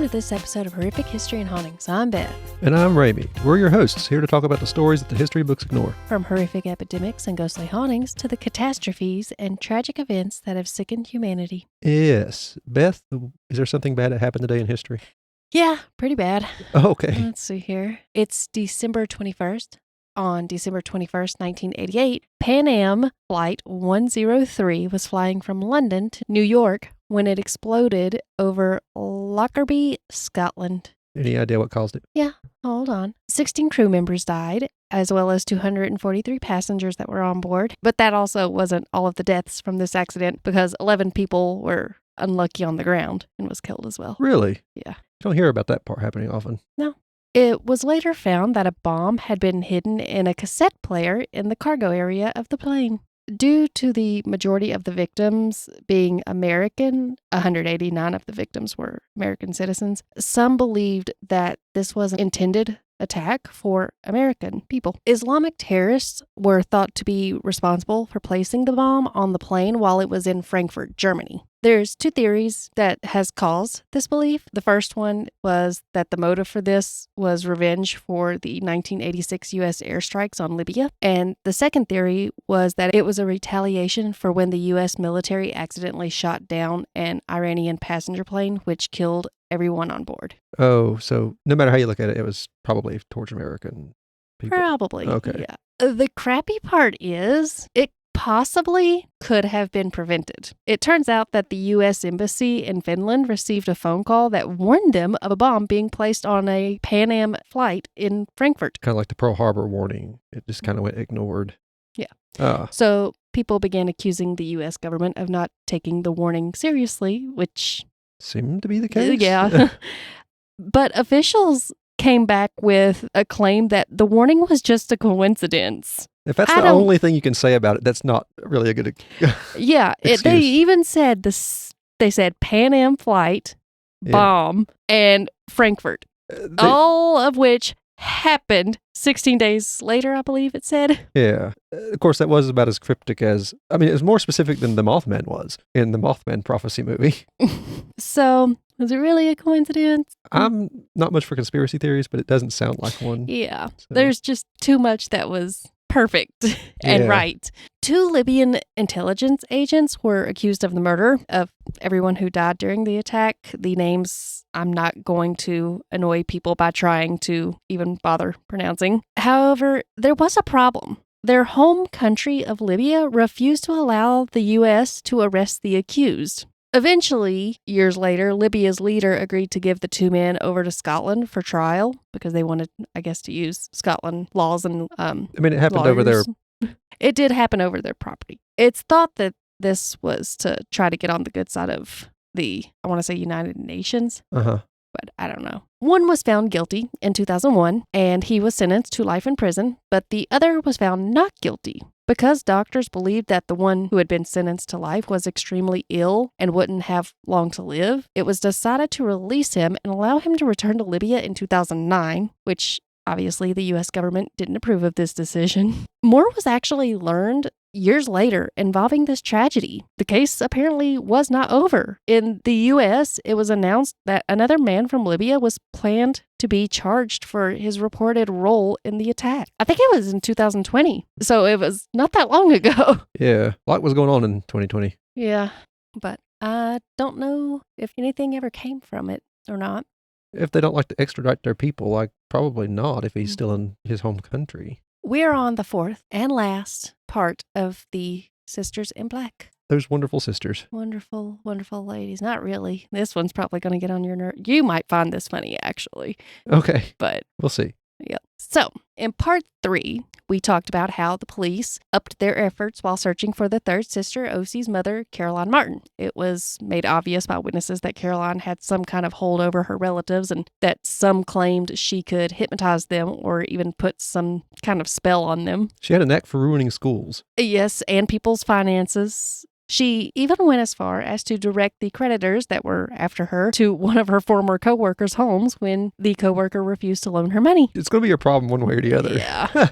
to this episode of Horrific History and Hauntings. I'm Beth. And I'm Raimi. We're your hosts, here to talk about the stories that the history books ignore. From horrific epidemics and ghostly hauntings to the catastrophes and tragic events that have sickened humanity. Yes. Beth, is there something bad that happened today in history? Yeah, pretty bad. Oh, okay. Let's see here. It's December 21st. On December 21st, 1988, Pan Am Flight 103 was flying from London to New York when it exploded over Lockerbie, Scotland. Any idea what caused it? Yeah, hold on. 16 crew members died, as well as 243 passengers that were on board. But that also wasn't all of the deaths from this accident, because 11 people were unlucky on the ground and was killed as well. Really? Yeah. You don't hear about that part happening often. No. It was later found that a bomb had been hidden in a cassette player in the cargo area of the plane. Due to the majority of the victims being American, 189 of the victims were American citizens, some believed that this was an intended attack for American people. Islamic terrorists were thought to be responsible for placing the bomb on the plane while it was in Frankfurt, Germany. There's two theories that has caused this belief. The first one was that the motive for this was revenge for the 1986 U.S. airstrikes on Libya. And the second theory was that it was a retaliation for when the U.S. military accidentally shot down an Iranian passenger plane, which killed everyone on board. Oh, so no matter how you look at it, it was probably towards American people. Probably. Okay. Yeah. The crappy part is it possibly could have been prevented. It turns out that the U.S. Embassy in Finland received a phone call that warned them of a bomb being placed on a Pan Am flight in Frankfurt. Kind of like the Pearl Harbor warning. It just kind of went ignored. Yeah. So people began accusing the U.S. government of not taking the warning seriously, which seemed to be the case. Yeah. But officials came back with a claim that the warning was just a coincidence. If that's the only thing you can say about it, that's not really a good Yeah, they even said this. They said Pan Am flight, bomb, and Frankfurt, all of which happened 16 days later, I believe it said. Yeah. Of course, that was about as cryptic as, it was more specific than the Mothman was in the Mothman prophecy movie. So, was it really a coincidence? I'm not much for conspiracy theories, but it doesn't sound like one. Yeah. So. There's just too much that was perfect and right. 2 Libyan intelligence agents were accused of the murder of everyone who died during the attack. The names I'm not going to annoy people by trying to even bother pronouncing. However, there was a problem. Their home country of Libya refused to allow the U.S. to arrest the accused. Eventually, years later, Libya's leader agreed to give the 2 men over to Scotland for trial because they wanted, I guess, to use Scotland laws and it happened lawyers. over there. It did happen over their property. It's thought that this was to try to get on the good side of the, I want to say, United Nations. But I don't know. One was found guilty in 2001, and he was sentenced to life in prison, but the other was found not guilty. Because doctors believed that the one who had been sentenced to life was extremely ill and wouldn't have long to live, it was decided to release him and allow him to return to Libya in 2009, which obviously the U.S. government didn't approve of this decision. More was actually learned years later involving this tragedy. The case apparently was not over. In the U.S., it was announced that another man from Libya was planned to be charged for his reported role in the attack. I think it was in 2020, so it was not that long ago. Yeah, a lot was going on in 2020. Yeah, but I don't know if anything ever came from it or not. If they don't like to extradite their people, probably not if he's still in his home country. We're on the 4th and last part of the Sisters in Black. Those wonderful sisters. Wonderful, wonderful ladies. Not really. This one's probably going to get on your nerve. You might find this funny, actually. Okay. But we'll see. Yeah. So, in part 3, we talked about how the police upped their efforts while searching for the third sister, O.C.'s mother, Caroline Martin. It was made obvious by witnesses that Caroline had some kind of hold over her relatives and that some claimed she could hypnotize them or even put some kind of spell on them. She had a knack for ruining schools. Yes, and people's finances. She even went as far as to direct the creditors that were after her to one of her former co-workers' homes when the co-worker refused to loan her money. It's going to be a problem one way or the other. Yeah.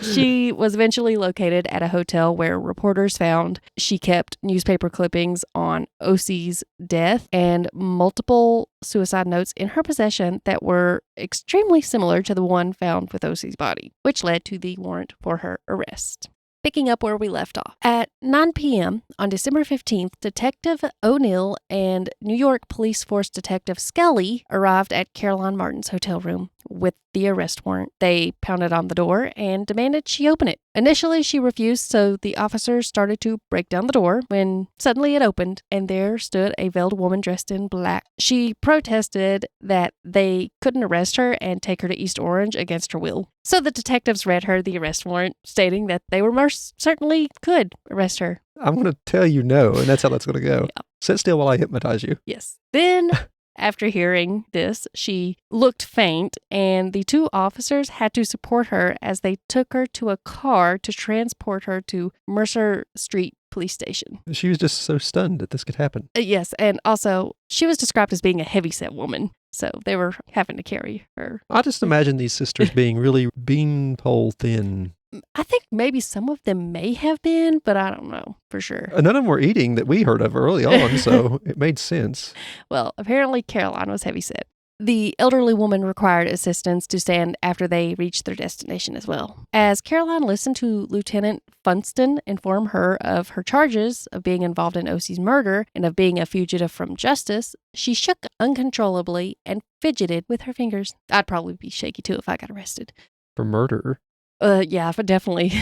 She was eventually located at a hotel where reporters found she kept newspaper clippings on O.C.'s death and multiple suicide notes in her possession that were extremely similar to the one found with O.C.'s body, which led to the warrant for her arrest. Picking up where we left off. At 9 p.m. on December 15th, Detective O'Neill and New York Police Force Detective Skelly arrived at Caroline Martin's hotel room with the arrest warrant. They pounded on the door and demanded she open it. Initially, she refused, so the officers started to break down the door when suddenly it opened, and there stood a veiled woman dressed in black. She protested that they couldn't arrest her and take her to East Orange against her will. So the detectives read her the arrest warrant, stating that they were most certainly could arrest her. I'm going to tell you no, and that's how that's going to go. Yeah. Sit still while I hypnotize you. Yes. Then... After hearing this, she looked faint, and the two officers had to support her as they took her to a car to transport her to Mercer Street Police Station. She was just so stunned that this could happen. Yes, and also, she was described as being a heavyset woman, so they were having to carry her. I just imagine these sisters being really beanpole thin. I think maybe some of them may have been, but I don't know for sure. None of them were eating that we heard of early on, so it made sense. Well, apparently Caroline was heavyset. The elderly woman required assistance to stand after they reached their destination as well. As Caroline listened to Lieutenant Funston inform her of her charges of being involved in O.C.'s murder and of being a fugitive from justice, she shook uncontrollably and fidgeted with her fingers. I'd probably be shaky too if I got arrested. For murder? Yeah, but definitely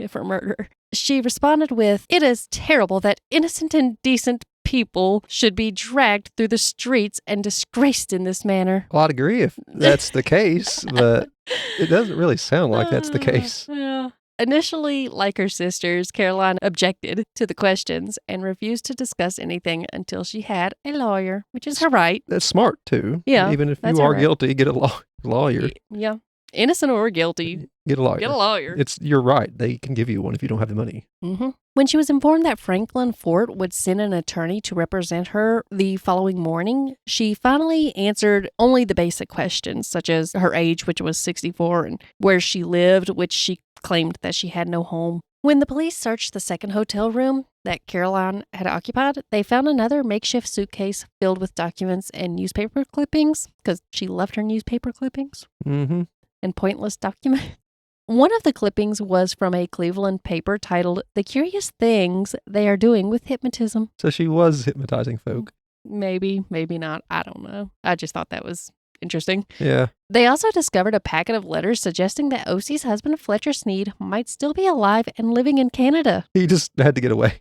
for murder. She responded with, "It is terrible that innocent and decent people should be dragged through the streets and disgraced in this manner." Well, I'd agree if that's the case, but it doesn't really sound like that's the case. Yeah. Initially, like her sisters, Caroline objected to the questions and refused to discuss anything until she had a lawyer, which is her right. That's smart, too. Yeah. Even if you are guilty, get a lawyer. Yeah. Innocent or guilty. Get a lawyer. Get a lawyer. You're right. They can give you one if you don't have the money. Mm-hmm. When she was informed that Franklin Fort would send an attorney to represent her the following morning, she finally answered only the basic questions, such as her age, which was 64, and where she lived, which she claimed that she had no home. When the police searched the second hotel room that Caroline had occupied, they found another makeshift suitcase filled with documents and newspaper clippings, because she loved her newspaper clippings. Mm-hmm. And pointless document. One of the clippings was from a Cleveland paper titled "The Curious Things They Are Doing with Hypnotism." So she was hypnotizing folk. Maybe, maybe not. I don't know. I just thought that was interesting. Yeah. They also discovered a packet of letters suggesting that O.C.'s husband, Fletcher Sneed, might still be alive and living in Canada. He just had to get away.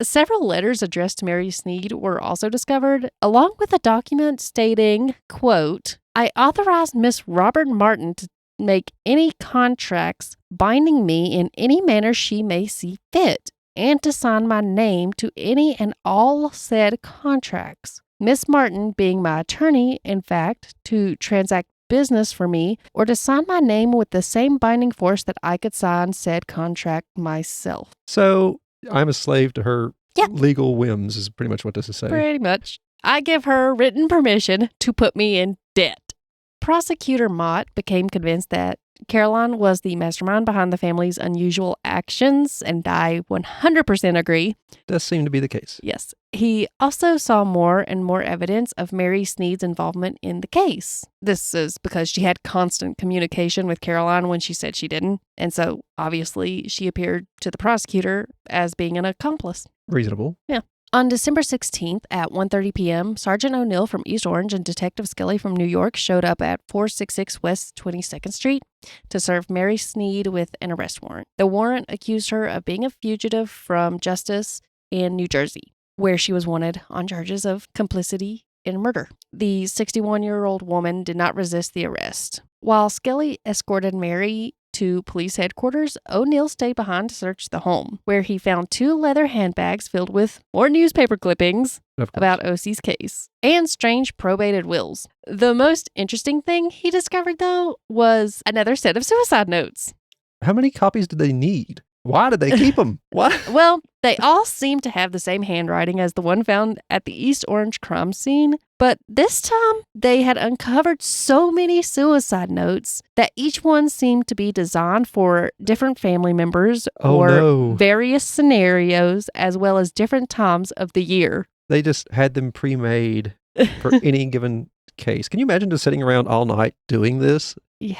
Several letters addressed to Mary Sneed were also discovered, along with a document stating, quote, "I authorized Miss Robert Martin to make any contracts binding me in any manner she may see fit, and to sign my name to any and all said contracts. Miss Martin being my attorney, in fact, to transact business for me, or to sign my name with the same binding force that I could sign said contract myself." So I'm a slave to her legal whims is pretty much what this is saying. Pretty much. I give her written permission to put me in debt. Prosecutor Mott became convinced that Caroline was the mastermind behind the family's unusual actions, and I 100% agree. Does seem to be the case. Yes. He also saw more and more evidence of Mary Sneed's involvement in the case. This is because she had constant communication with Caroline when she said she didn't, and so obviously she appeared to the prosecutor as being an accomplice. Reasonable. Yeah. On December 16th at 1:30 p.m., Sergeant O'Neill from East Orange and Detective Skelly from New York showed up at 466 West 22nd Street to serve Mary Sneed with an arrest warrant. The warrant accused her of being a fugitive from justice in New Jersey, where she was wanted on charges of complicity in murder. The 61-year-old woman did not resist the arrest. While Skelly escorted Mary to police headquarters, O'Neill stayed behind to search the home, where he found 2 leather handbags filled with more newspaper clippings about O.C.'s case and strange probated wills. The most interesting thing he discovered, though, was another set of suicide notes. How many copies did they need? Why did they keep them? Why? Well, they all seem to have the same handwriting as the one found at the East Orange crime scene, but this time they had uncovered so many suicide notes that each one seemed to be designed for different family members various scenarios, as well as different times of the year. They just had them pre-made for any given case. Can you imagine just sitting around all night doing this? Yeah.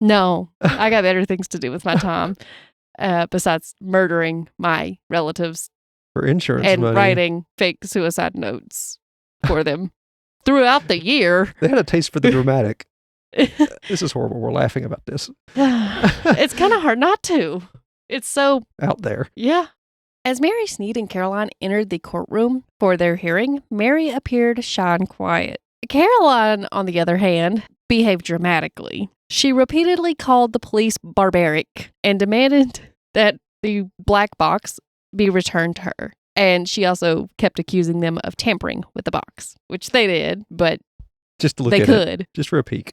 No, I got better things to do with my time besides murdering my relatives for insurance and money. Writing fake suicide notes for them throughout the year. They had a taste for the dramatic. This is horrible. We're laughing about this. It's kind of hard not to. It's so out there. Yeah. As Mary Sneed and Caroline entered the courtroom for their hearing, Mary appeared shy and quiet. Caroline, on the other hand, behaved dramatically. She repeatedly called the police barbaric and demanded that the black box be returned to her. And she also kept accusing them of tampering with the box, which they did, but just to look they at could. It, just for a peek.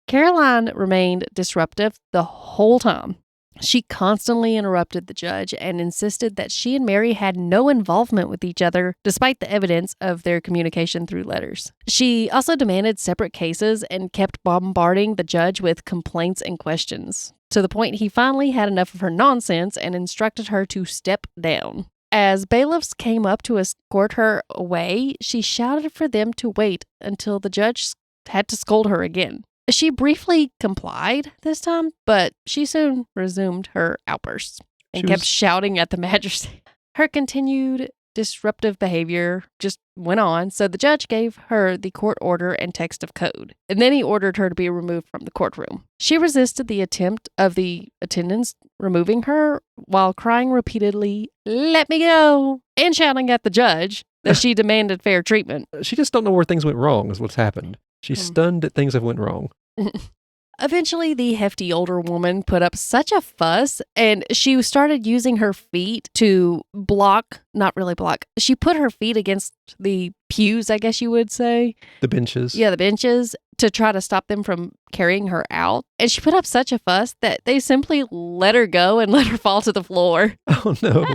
Caroline remained disruptive the whole time. She constantly interrupted the judge and insisted that she and Mary had no involvement with each other, despite the evidence of their communication through letters. She also demanded separate cases and kept bombarding the judge with complaints and questions, to the point he finally had enough of her nonsense and instructed her to step down. As bailiffs came up to escort her away, she shouted for them to wait until the judge had to scold her again. She briefly complied this time, but she soon resumed her outbursts and kept shouting at the magistrate. Her continued disruptive behavior just went on, so the judge gave her the court order and text of code, and then he ordered her to be removed from the courtroom. She resisted the attempt of the attendants removing her while crying repeatedly, "Let me go," and shouting at the judge that she demanded fair treatment. She just don't know where things went wrong is what's happened. She's stunned that things have went wrong. Eventually, the hefty older woman put up such a fuss, and she started using her feet to not really block. She put her feet against the pews, I guess you would say. The benches. Yeah, the benches, to try to stop them from carrying her out. And she put up such a fuss that they simply let her go and let her fall to the floor. Oh, no.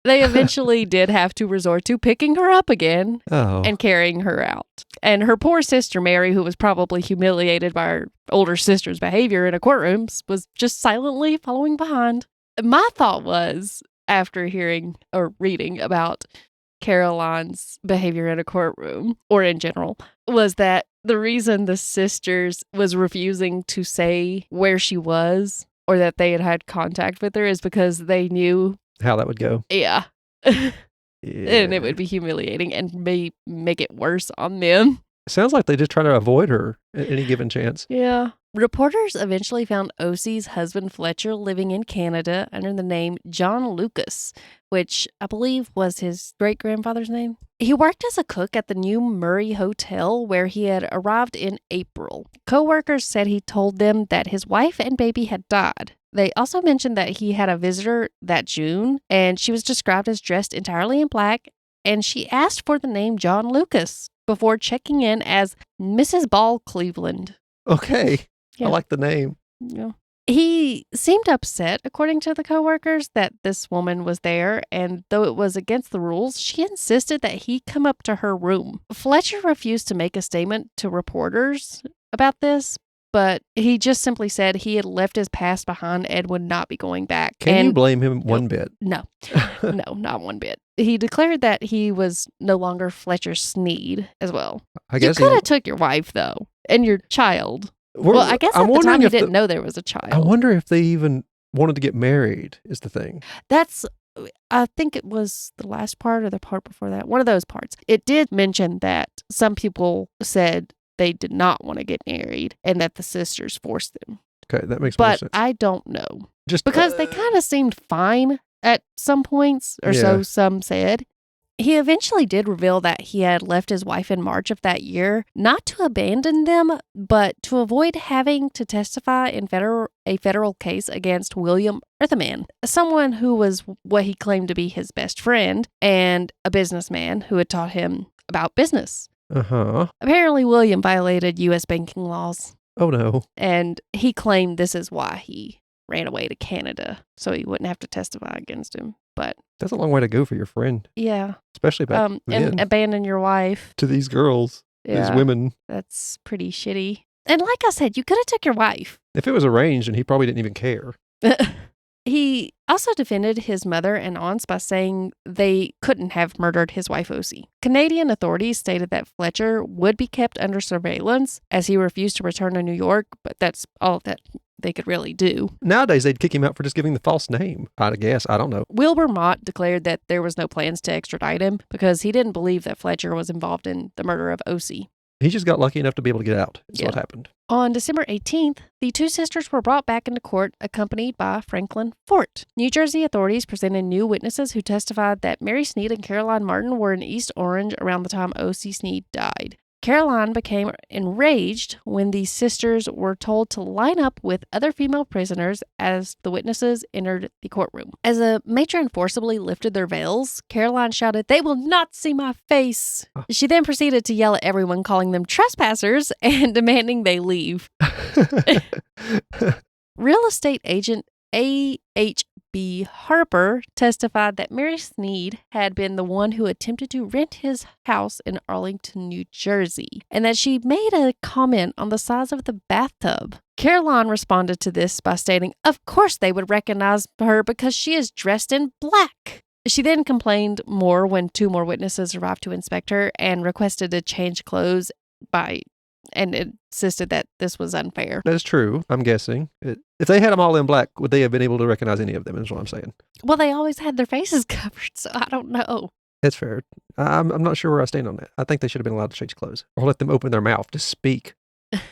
They eventually did have to resort to picking her up again and carrying her out. And her poor sister, Mary, who was probably humiliated by her older sister's behavior in a courtroom, was just silently following behind. My thought was, after hearing or reading about Caroline's behavior in a courtroom, or in general, was that the reason the sisters was refusing to say where she was or that they had had contact with her is because they knew how that would go. Yeah. Yeah. And it would be humiliating and may make it worse on them. Sounds like they just try to avoid her at any given chance. Yeah. Reporters eventually found O.C.'s husband Fletcher living in Canada under the name John Lucas, which I believe was his great-grandfather's name. He worked as a cook at the New Murray Hotel where he had arrived in April. Co-workers said he told them that his wife and baby had died. They also mentioned that he had a visitor that June, and she was described as dressed entirely in black, and she asked for the name John Lucas before checking in as Mrs. Ball Cleveland. Okay. Yeah. I like the name. Yeah. He seemed upset, according to the coworkers, that this woman was there, and though it was against the rules, she insisted that he come up to her room. Fletcher refused to make a statement to reporters about this, but he just simply said he had left his past behind and would not be going back. Can you blame him one bit? No, not one bit. He declared that he was no longer Fletcher Sneed as well. I guess you could have took your wife, though, and your child. Well, I guess at the time you didn't know there was a child. I wonder if they even wanted to get married is the thing. I think it was the last part or the part before that. One of those parts. It did mention that some people said they did not want to get married and that the sisters forced them. Okay, that makes more sense. But I don't know. Just because they kind of seemed fine at some points, or so some said. He eventually did reveal that he had left his wife in March of that year, not to abandon them, but to avoid having to testify in a federal case against William Earthman, someone who was what he claimed to be his best friend and a businessman who had taught him about business. Apparently, William violated U.S. banking laws. Oh, no. And he claimed this is why he ran away to Canada so he wouldn't have to testify against him. But that's a long way to go for your friend. Yeah. Especially back then. And abandon your wife. To these girls, these women. That's pretty shitty. And like I said, you could have took your wife. If it was arranged, and he probably didn't even care. He also defended his mother and aunts by saying they couldn't have murdered his wife, O.C. Canadian authorities stated that Fletcher would be kept under surveillance as he refused to return to New York, but that's all that they could really do. Nowadays, they'd kick him out for just giving the false name, I guess. I don't know. Wilbur Mott declared that there was no plans to extradite him because he didn't believe that Fletcher was involved in the murder of O.C. He just got lucky enough to be able to get out. That's what happened. On December 18th, the two sisters were brought back into court accompanied by Franklin Fort. New Jersey authorities presented new witnesses who testified that Mary Sneed and Caroline Martin were in East Orange around the time O.C. Sneed died. Caroline became enraged when the sisters were told to line up with other female prisoners as the witnesses entered the courtroom. As a matron forcibly lifted their veils, Caroline shouted, "They will not see my face." She then proceeded to yell at everyone, calling them trespassers and demanding they leave. Real estate agent A.H.B. Harper testified that Mary Sneed had been the one who attempted to rent his house in Arlington, New Jersey, and that she made a comment on the size of the bathtub. Caroline responded to this by stating, "Of course they would recognize her because she is dressed in black." She then complained more when two more witnesses arrived to inspect her and requested to change clothes and insisted that this was unfair. That's true, I'm guessing. If they had them all in black, would they have been able to recognize any of them, is what I'm saying. Well, they always had their faces covered, so I don't know. That's fair. I'm not sure where I stand on that. I think they should have been allowed to change clothes. Or let them open their mouth to speak.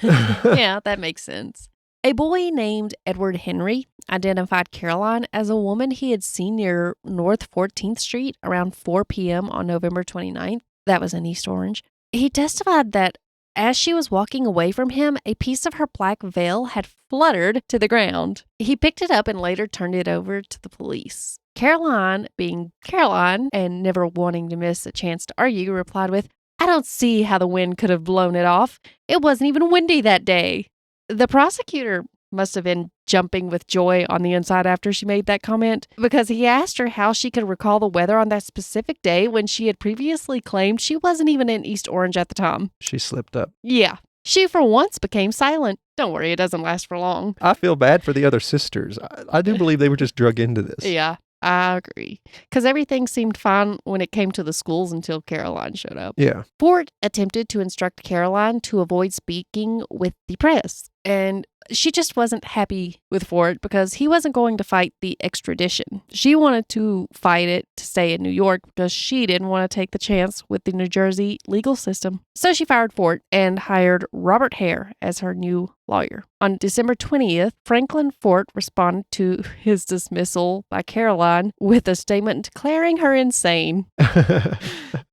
Yeah, that makes sense. A boy named Edward Henry identified Caroline as a woman he had seen near North 14th Street around 4 p.m. on November 29th. That was in East Orange. He testified that as she was walking away from him, a piece of her black veil had fluttered to the ground. He picked it up and later turned it over to the police. Caroline, being Caroline and never wanting to miss a chance to argue, replied with, "I don't see how the wind could have blown it off. It wasn't even windy that day." The prosecutor must have been jumping with joy on the inside after she made that comment, because he asked her how she could recall the weather on that specific day when she had previously claimed she wasn't even in East Orange at the time. She slipped up. Yeah. She for once became silent. Don't worry, it doesn't last for long. I feel bad for the other sisters. I do believe they were just drug into this. Yeah, I agree. Because everything seemed fine when it came to the schools until Caroline showed up. Yeah. Fort attempted to instruct Caroline to avoid speaking with the press, and she just wasn't happy with Fort because he wasn't going to fight the extradition. She wanted to fight it to stay in New York because she didn't want to take the chance with the New Jersey legal system. So she fired Fort and hired Robert Hare as her new lawyer. On December 20th, Franklin Fort responded to his dismissal by Caroline with a statement declaring her insane.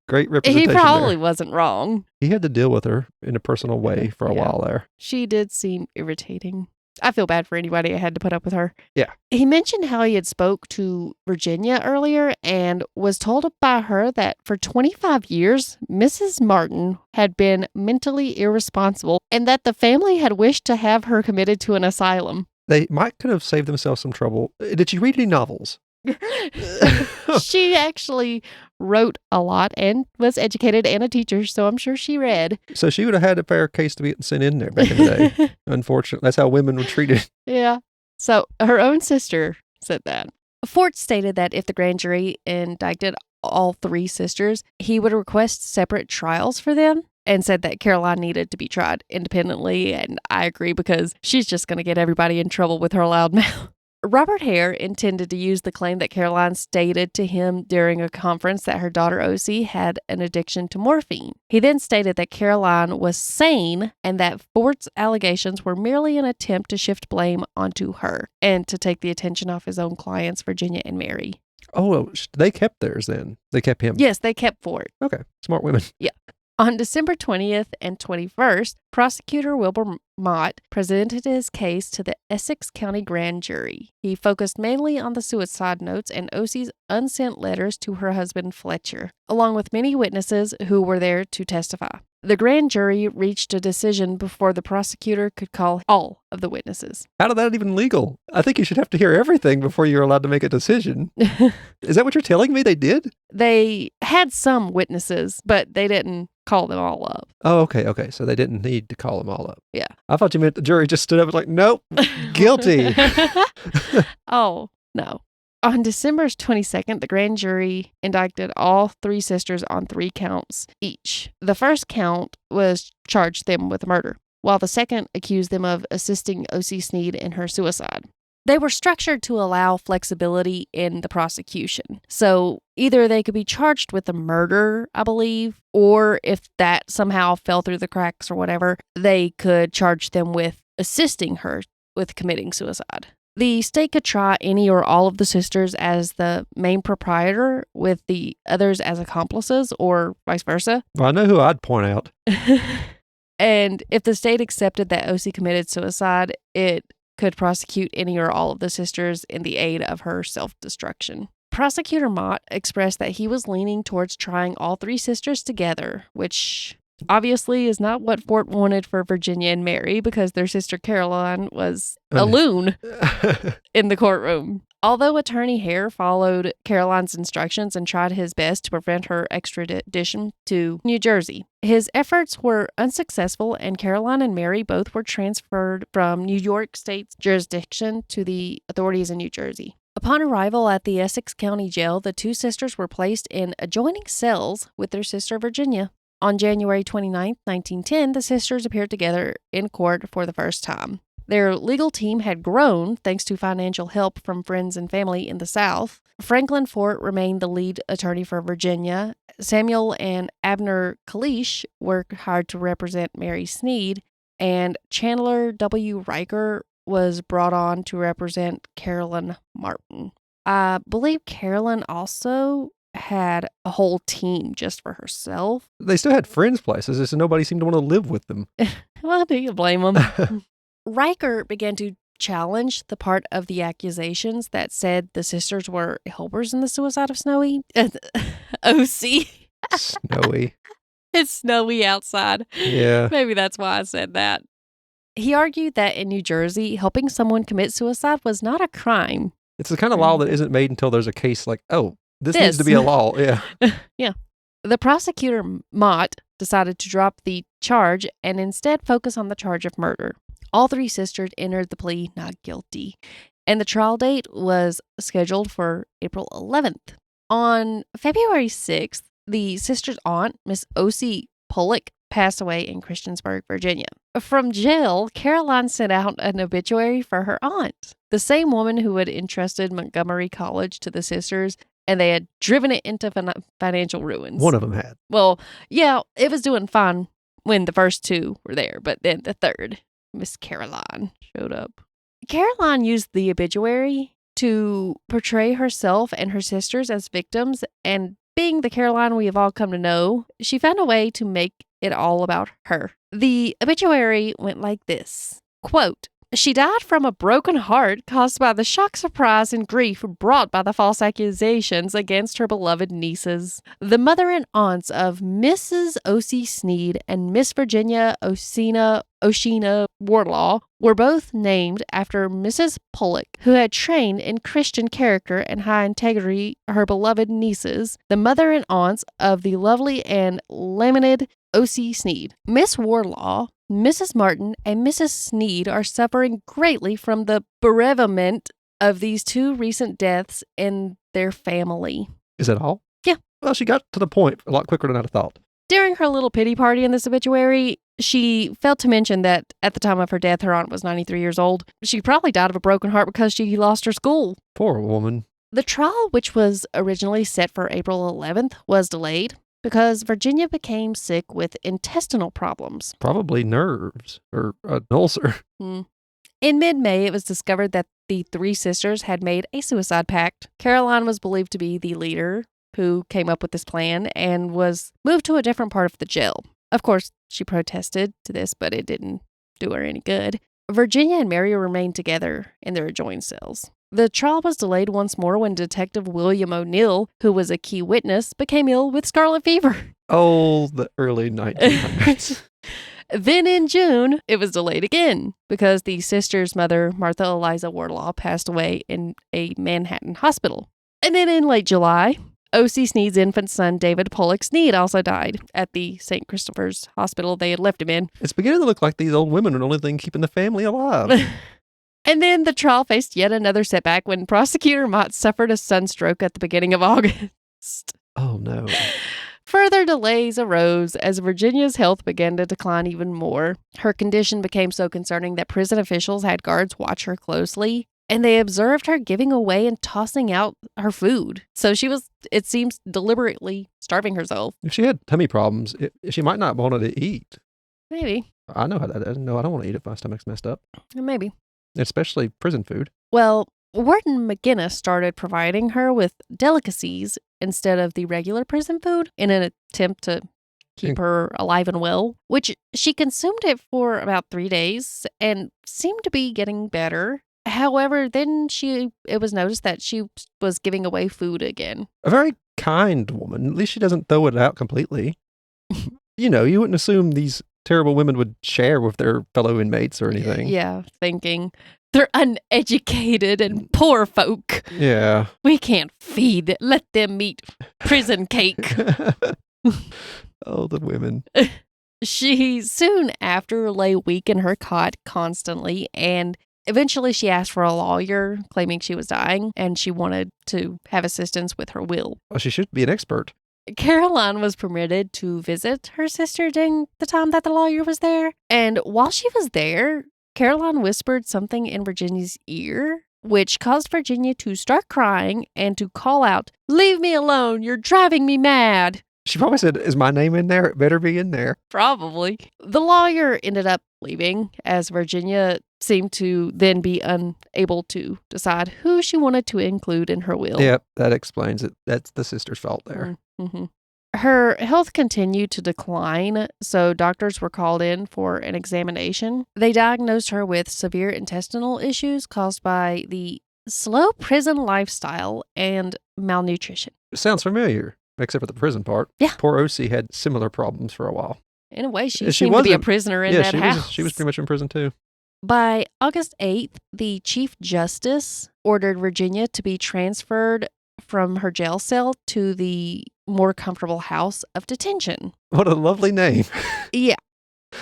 Great representation. He probably wasn't wrong. He had to deal with her in a personal way for a while there. She did seem irritating. I feel bad for anybody that had to put up with her. Yeah. He mentioned how he had spoke to Virginia earlier and was told by her that for 25 years, Mrs. Martin had been mentally irresponsible and that the family had wished to have her committed to an asylum. They could have saved themselves some trouble. Did you read any novels? She actually wrote a lot and was educated and a teacher, so I'm sure she read. So she would have had a fair case to be sent in there back in the day. Unfortunately, that's how women were treated. Yeah. So her own sister said that. Fort stated that if the grand jury indicted all three sisters, he would request separate trials for them, and said that Caroline needed to be tried independently, and I agree because she's just going to get everybody in trouble with her loud mouth. Robert Hare intended to use the claim that Caroline stated to him during a conference that her daughter O.C. had an addiction to morphine. He then stated that Caroline was sane and that Fort's allegations were merely an attempt to shift blame onto her and to take the attention off his own clients, Virginia and Mary. Oh, well, they kept theirs then. They kept him. Yes, they kept Fort. Okay. Smart women. Yeah. On December 20th and 21st, prosecutor Wilbur Mott presented his case to the Essex County Grand Jury. He focused mainly on the suicide notes and O.C.'s unsent letters to her husband Fletcher, along with many witnesses who were there to testify. The grand jury reached a decision before the prosecutor could call all of the witnesses. How did that even legal? I think you should have to hear everything before you're allowed to make a decision. Is that what you're telling me they did? They had some witnesses, but they didn't call them all up. Oh, okay. So they didn't need to call them all up. Yeah. I thought you meant the jury just stood up and like, nope, guilty. Oh, no. On December 22nd, the grand jury indicted all 3 sisters on 3 counts each. The first count was charged them with murder, while the second accused them of assisting O.C. Sneed in her suicide. They were structured to allow flexibility in the prosecution. So either they could be charged with a murder, I believe, or if that somehow fell through the cracks or whatever, they could charge them with assisting her with committing suicide. The state could try any or all of the sisters as the main proprietor with the others as accomplices or vice versa. Well, I know who I'd point out. And if the state accepted that O.C. committed suicide, it could prosecute any or all of the sisters in the aid of her self-destruction. Prosecutor Mott expressed that he was leaning towards trying all 3 sisters together, which obviously is not what Fort wanted for Virginia and Mary because their sister Caroline was a loon in the courtroom. Although Attorney Hare followed Caroline's instructions and tried his best to prevent her extradition to New Jersey, his efforts were unsuccessful and Caroline and Mary both were transferred from New York State's jurisdiction to the authorities in New Jersey. Upon arrival at the Essex County Jail, the 2 sisters were placed in adjoining cells with their sister Virginia. On January 29, 1910, the sisters appeared together in court for the first time. Their legal team had grown thanks to financial help from friends and family in the South. Franklin Fort remained the lead attorney for Virginia. Samuel and Abner Kalish were hired to represent Mary Sneed, and Chandler W. Riker was brought on to represent Carolyn Martin. I believe Carolyn also had a whole team just for herself. They still had friends' places, so nobody seemed to want to live with them. Well, do you blame them? Riker began to challenge the part of the accusations that said the sisters were helpers in the suicide of Snowy. O.C. Snowy. It's snowy outside. Yeah. Maybe that's why I said that. He argued that in New Jersey, helping someone commit suicide was not a crime. It's the kind of law that isn't made until there's a case like, oh, this needs to be a law. Yeah. Yeah. The prosecutor, Mott, decided to drop the charge and instead focus on the charge of murder. All 3 sisters entered the plea not guilty, and the trial date was scheduled for April 11th. On February 6th, the sisters' aunt, Miss O.C. Pollock, passed away in Christiansburg, Virginia. From jail, Caroline sent out an obituary for her aunt, the same woman who had entrusted Montgomery College to the sisters, and they had driven it into financial ruins. One of them had. Well, yeah, it was doing fine when the first 2 were there, but then the third, Miss Caroline, showed up. Caroline used the obituary to portray herself and her sisters as victims, and being the Caroline we have all come to know, she found a way to make it all about her. The obituary went like this, quote, "She died from a broken heart caused by the shock, surprise, and grief brought by the false accusations against her beloved nieces. The mother and aunts of Mrs. O.C. Sneed and Miss Virginia Oshina Wardlaw were both named after Mrs. Pollock, who had trained in Christian character and high integrity her beloved nieces, the mother and aunts of the lovely and lamented O.C. Sneed. Miss Wardlaw, Mrs. Martin, and Mrs. Sneed are suffering greatly from the bereavement of these 2 recent deaths in their family." Is that all? Yeah. Well, she got to the point a lot quicker than I'd have thought. During her little pity party in this obituary, she failed to mention that at the time of her death, her aunt was 93 years old. She probably died of a broken heart because she lost her school. Poor woman. The trial, which was originally set for April 11th, was delayed because Virginia became sick with intestinal problems. Probably nerves or an ulcer. In mid-May, it was discovered that the 3 sisters had made a suicide pact. Caroline was believed to be the leader who came up with this plan and was moved to a different part of the jail. Of course, she protested to this, but it didn't do her any good. Virginia and Mary remained together in their adjoining cells. The trial was delayed once more when Detective William O'Neill, who was a key witness, became ill with scarlet fever. Oh, the early 1900s. Then in June, it was delayed again because the sister's mother, Martha Eliza Wardlaw, passed away in a Manhattan hospital. And then in late July, O.C. Sneed's infant son, David Pollock Sneed, also died at the St. Christopher's Hospital they had left him in. It's beginning to look like these old women are the only thing keeping the family alive. And then the trial faced yet another setback when Prosecutor Mott suffered a sunstroke at the beginning of August. Oh, no. Further delays arose as Virginia's health began to decline even more. Her condition became so concerning that prison officials had guards watch her closely, and they observed her giving away and tossing out her food. So she was, it seems, deliberately starving herself. If she had tummy problems, she might not want to eat. Maybe. I know how that is. No, I don't want to eat if my stomach's messed up. Maybe. Especially prison food. Well, Warden McGinnis started providing her with delicacies instead of the regular prison food in an attempt to keep her alive and well, which she consumed it for about 3 days and seemed to be getting better. However, then it was noticed that she was giving away food again. A very kind woman. At least she doesn't throw it out completely. You wouldn't assume these terrible women would share with their fellow inmates or anything. Yeah, thinking they're uneducated and poor folk. Yeah. We can't feed. Let them eat prison cake. Oh, the women. She soon after lay weak in her cot constantly, and eventually she asked for a lawyer, claiming she was dying, and she wanted to have assistance with her will. Well, she should be an expert. Caroline was permitted to visit her sister during the time that the lawyer was there, and while she was there, Caroline whispered something in Virginia's ear, which caused Virginia to start crying and to call out, "Leave me alone, you're driving me mad." She probably said, "Is my name in there? It better be in there." Probably. The lawyer ended up leaving as Virginia seemed to then be unable to decide who she wanted to include in her will. Yep, that explains it. That's the sister's fault there. Mm-hmm. Her health continued to decline, so doctors were called in for an examination. They diagnosed her with severe intestinal issues caused by the slow prison lifestyle and malnutrition. It sounds familiar, except for the prison part. Yeah. Poor O.C. had similar problems for a while. In a way, she seemed to be a prisoner in that house. She was pretty much in prison too. By August 8th, the Chief Justice ordered Virginia to be transferred from her jail cell to the more comfortable house of detention. What a lovely name. Yeah.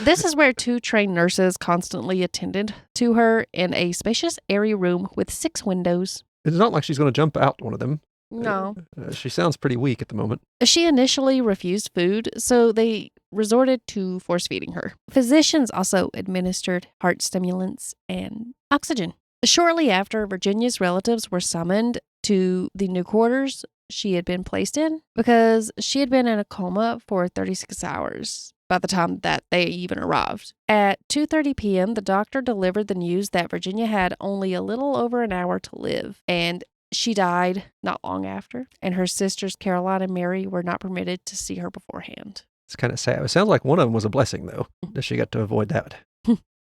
This is where 2 trained nurses constantly attended to her in a spacious, airy room with 6 windows. It's not like she's going to jump out one of them. No. She sounds pretty weak at the moment. She initially refused food, so they resorted to force feeding her. Physicians also administered heart stimulants and oxygen. Shortly after, Virginia's relatives were summoned to the new quarters she had been placed in because she had been in a coma for 36 hours by the time that they even arrived. At 2:30 p.m., the doctor delivered the news that Virginia had only a little over an hour to live, and she died not long after, and her sisters Caroline and Mary were not permitted to see her beforehand. It's kind of sad. It sounds like one of them was a blessing, though, that she got to avoid that.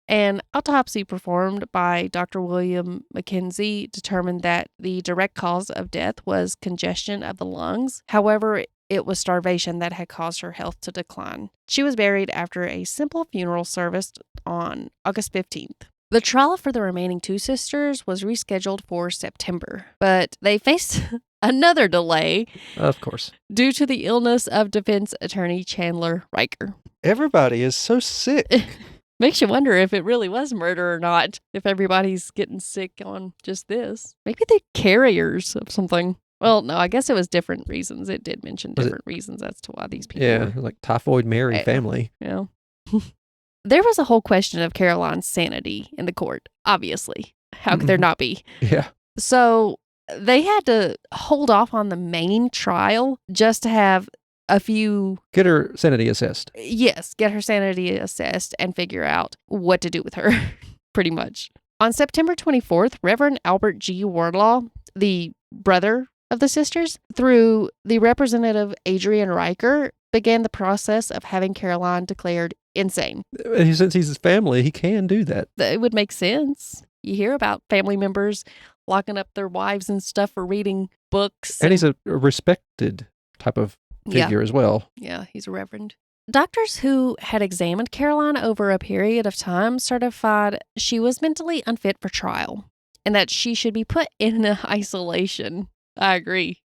An autopsy performed by Dr. William McKenzie determined that the direct cause of death was congestion of the lungs. However, it was starvation that had caused her health to decline. She was buried after a simple funeral service on August 15th. The trial for the remaining 2 sisters was rescheduled for September, but they faced another delay. Of course. Due to the illness of defense attorney Chandler Riker. Everybody is so sick. Makes you wonder if it really was murder or not, if everybody's getting sick on just this. Maybe they're carriers of something. Well, no, I guess it was different reasons. It did mention different reasons as to why these people were. Like Typhoid Mary family. Yeah. There was a whole question of Caroline's sanity in the court, obviously. How could there not be? Yeah. So they had to hold off on the main trial just to have a few... Get her sanity assessed. Yes, get her sanity assessed and figure out what to do with her, pretty much. On September 24th, Reverend Albert G. Wardlaw, the brother of the sisters, through the representative Adrian Riker, began the process of having Caroline declared insane. Since he's his family, he can do that. It would make sense. You hear about family members locking up their wives and stuff for reading books. And he's a respected type of figure as well. Yeah, he's a reverend. Doctors who had examined Caroline over a period of time certified she was mentally unfit for trial and that she should be put in isolation. I agree.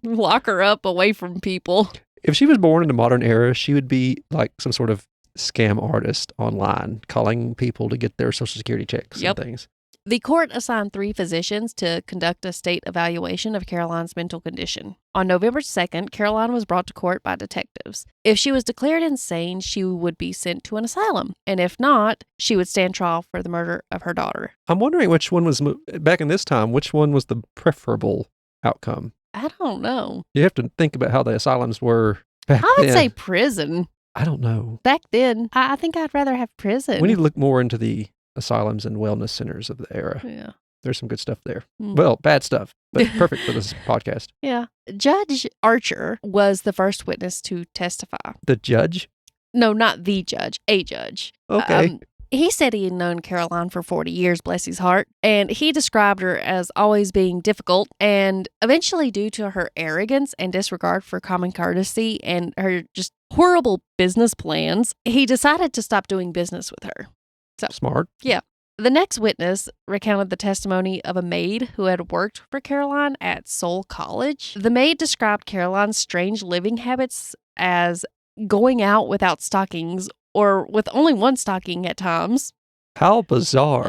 Lock her up away from people. If she was born in the modern era, she would be like some sort of scam artist online, calling people to get their Social Security checks and things. The court assigned 3 physicians to conduct a state evaluation of Caroline's mental condition. On November 2nd, Caroline was brought to court by detectives. If she was declared insane, she would be sent to an asylum. And if not, she would stand trial for the murder of her daughter. I'm wondering which one was, back in this time, which one was the preferable outcome? I don't know. You have to think about how the asylums were back then. I would say prison. I don't know. Back then, I think I'd rather have prison. We need to look more into the asylums and wellness centers of the era. Yeah. There's some good stuff there. Well, bad stuff, but perfect for this podcast. Yeah. Judge Archer was the first witness to testify. The judge? No, not the judge. A judge. Okay. He said he had known Caroline for 40 years, bless his heart, and he described her as always being difficult, and eventually due to her arrogance and disregard for common courtesy and her just horrible business plans, he decided to stop doing business with her. So, smart. Yeah. The next witness recounted the testimony of a maid who had worked for Caroline at Seoul College. The maid described Caroline's strange living habits as going out without stockings or with only one stocking at times. How bizarre.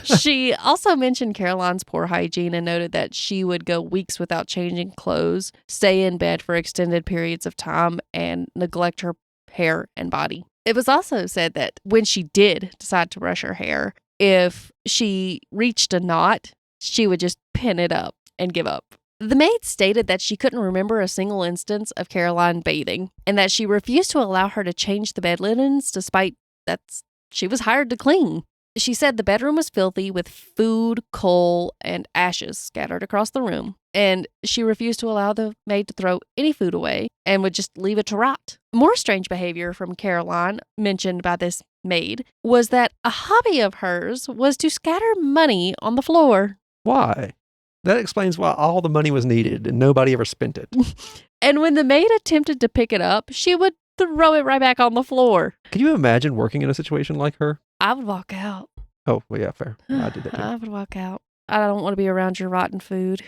She also mentioned Caroline's poor hygiene and noted that she would go weeks without changing clothes, stay in bed for extended periods of time, and neglect her hair and body. It was also said that when she did decide to brush her hair, if she reached a knot, she would just pin it up and give up. The maid stated that she couldn't remember a single instance of Caroline bathing and that she refused to allow her to change the bed linens despite that she was hired to clean. She said the bedroom was filthy with food, coal, and ashes scattered across the room, and she refused to allow the maid to throw any food away and would just leave it to rot. More strange behavior from Caroline, mentioned by this maid, was that a hobby of hers was to scatter money on the floor. Why? That explains why all the money was needed and nobody ever spent it. And when the maid attempted to pick it up, she would throw it right back on the floor. Can you imagine working in a situation like her? I would walk out. Oh, well, yeah, fair. I did that too. I would walk out. I don't want to be around your rotten food.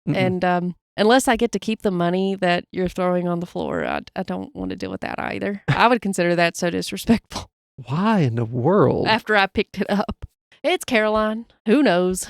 Mm-mm. And unless I get to keep the money that you're throwing on the floor, I don't want to deal with that either. I would consider that so disrespectful. Why in the world? After I picked it up. It's Caroline. Who knows?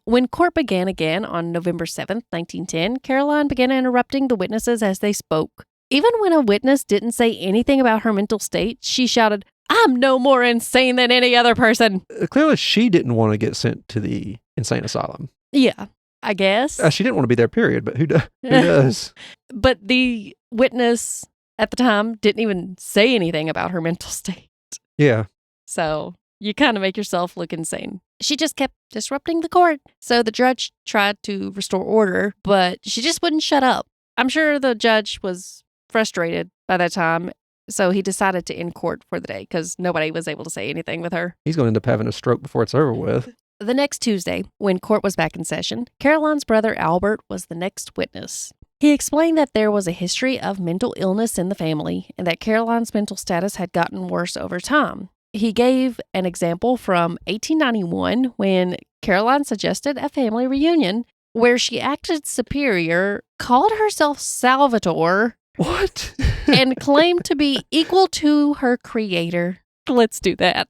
When court began again on November 7th, 1910, Caroline began interrupting the witnesses as they spoke. Even when a witness didn't say anything about her mental state, she shouted, "I'm no more insane than any other person." Clearly, she didn't want to get sent to the insane asylum. Yeah, I guess. She didn't want to be there, period, but who does? But the witness at the time didn't even say anything about her mental state. Yeah. So you kind of make yourself look insane. She just kept disrupting the court. So the judge tried to restore order, but she just wouldn't shut up. I'm sure the judge was frustrated by that time, so he decided to end court for the day because nobody was able to say anything with her. He's going to end up having a stroke before it's over with. The next Tuesday, when court was back in session, Caroline's brother Albert was the next witness. He explained that there was a history of mental illness in the family and that Caroline's mental status had gotten worse over time. He gave an example from 1891 when Caroline suggested a family reunion where she acted superior, called herself Salvatore, what? and claimed to be equal to her creator. Let's do that.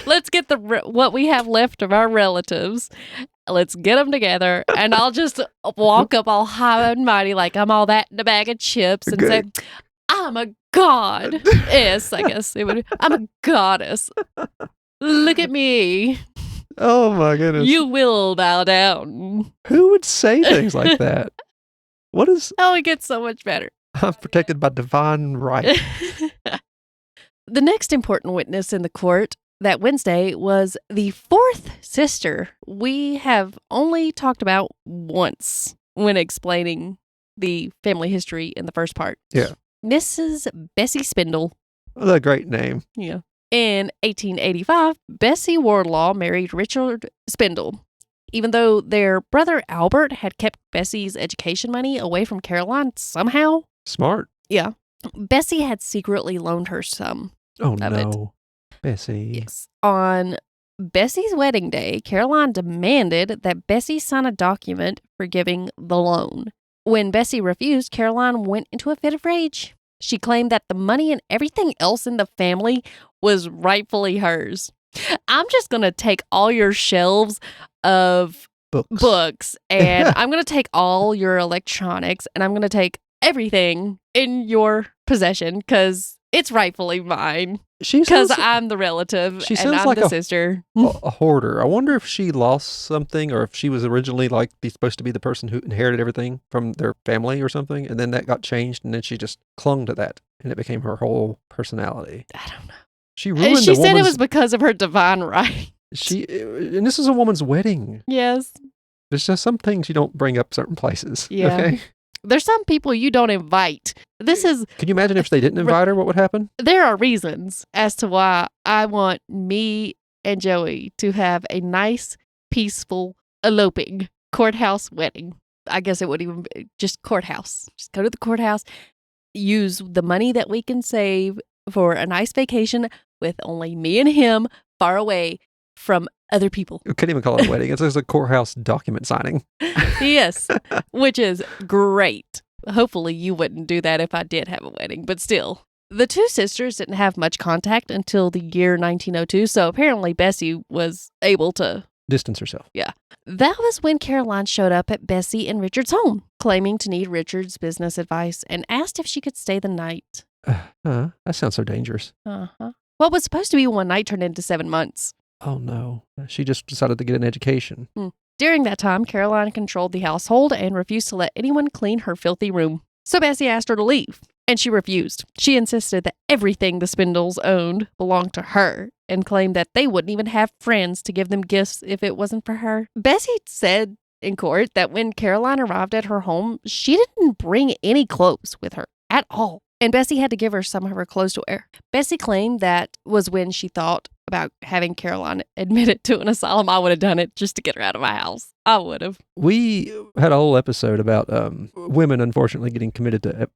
Let's get what we have left of our relatives. Let's get them together, and I'll just walk up all high and mighty like I'm all that in a bag of chips and say, "I'm a god." Yes, I guess it would. I'm a goddess. Look at me. Oh my goodness. You will bow down. Who would say things like that? What is... Oh, it gets so much better. I'm protected by divine right. The next important witness in the court that Wednesday was the fourth sister we have only talked about once when explaining the family history in the first part. Yeah. Mrs. Bessie Spindle. What a great name. Yeah. In 1885, Bessie Wardlaw married Richard Spindle. Even though their brother Albert had kept Bessie's education money away from Caroline somehow. Smart. Yeah. Bessie had secretly loaned her some Oh, of no. Bessie. Yes. On Bessie's wedding day, Caroline demanded that Bessie sign a document forgiving the loan. When Bessie refused, Caroline went into a fit of rage. She claimed that the money and everything else in the family was rightfully hers. I'm just going to take all your shelves of books and I'm going to take all your electronics and I'm going to take everything in your possession because it's rightfully mine. Because I'm the relative and I'm like the sister. A hoarder. I wonder if she lost something or if she was originally supposed to be the person who inherited everything from their family or something. And then that got changed and then she just clung to that and it became her whole personality. I don't know. She ruined She said it was because of her divine right. And this is a woman's wedding. Yes. There's just some things you don't bring up certain places. Yeah. Okay? There's some people you don't invite. Can you imagine if they didn't invite her, what would happen? There are reasons as to why I want me and Joey to have a nice, peaceful, eloping courthouse wedding. I guess it would even be just courthouse. Just go to the courthouse, use the money that we can save for a nice vacation with only me and him far away from other people. You can't even call it a wedding. It's just a courthouse document signing. Yes, which is great. Hopefully you wouldn't do that if I did have a wedding, but still. The two sisters didn't have much contact until the year 1902, so apparently Bessie was able to distance herself. Yeah. That was when Caroline showed up at Bessie and Richard's home, claiming to need Richard's business advice and asked if she could stay the night. That sounds so dangerous. Uh-huh. What was supposed to be one night turned into 7 months. Oh, no. She just decided to get an education. During that time, Caroline controlled the household and refused to let anyone clean her filthy room. So Bessie asked her to leave, and she refused. She insisted that everything the Spindles owned belonged to her and claimed that they wouldn't even have friends to give them gifts if it wasn't for her. Bessie said in court that when Caroline arrived at her home, she didn't bring any clothes with her at all. And Bessie had to give her some of her clothes to wear. Bessie claimed that was when she thought about having Caroline admitted to an asylum. I would have done it just to get her out of my house. I would have. We had a whole episode about women, unfortunately, getting committed to,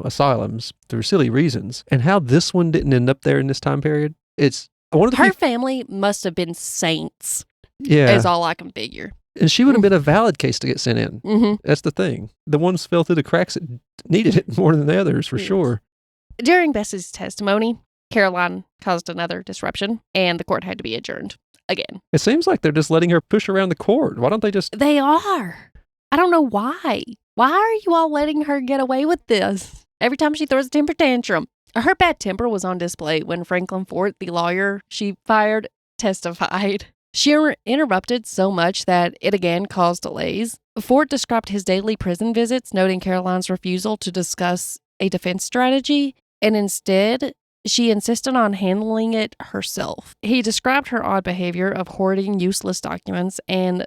asylums through silly reasons, and how this one didn't end up there in this time period. Her family must have been saints. Yeah, is all I can figure. And she would have been a valid case to get sent in. Mm-hmm. That's the thing. The ones fell through the cracks that needed it more than the others, for sure. During Bessie's testimony, Caroline caused another disruption, and the court had to be adjourned again. It seems like they're just letting her push around the court. Why don't they just... They are. I don't know why. Why are you all letting her get away with this? Every time she throws a temper tantrum. Her bad temper was on display when Franklin Fort, the lawyer she fired, testified. She interrupted so much that it again caused delays. Fort described his daily prison visits, noting Caroline's refusal to discuss a defense strategy, and instead, she insisted on handling it herself. He described her odd behavior of hoarding useless documents and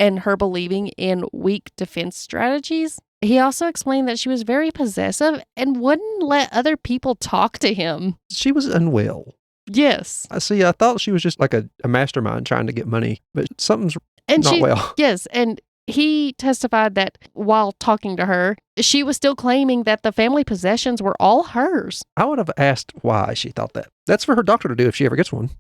her believing in weak defense strategies. He also explained that she was very possessive and wouldn't let other people talk to him. She was unwell. Yes. I thought she was just like a mastermind trying to get money, but something's not well. Yes, and he testified that while talking to her, she was still claiming that the family possessions were all hers. I would have asked why she thought that. That's for her doctor to do if she ever gets one.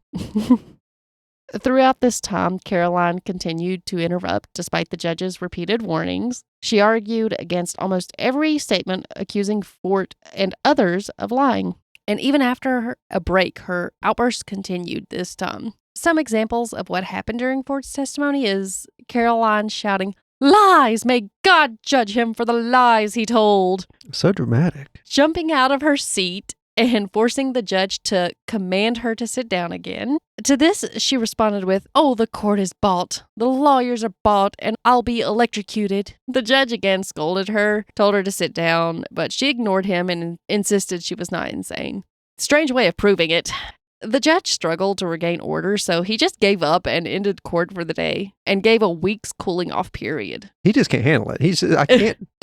Throughout this time, Caroline continued to interrupt despite the judge's repeated warnings. She argued against almost every statement accusing Fort and others of lying. And even after a break, her outbursts continued this time. Some examples of what happened during Fort's testimony is Caroline shouting, "Lies! May God judge him for the lies he told!" So dramatic. Jumping out of her seat and forcing the judge to command her to sit down again. To this, she responded with, "Oh, the court is bought. The lawyers are bought, and I'll be electrocuted." The judge again scolded her, told her to sit down, but she ignored him and insisted she was not insane. Strange way of proving it. The judge struggled to regain order, so he just gave up and ended court for the day and gave a week's cooling off period. He just can't handle it. He said,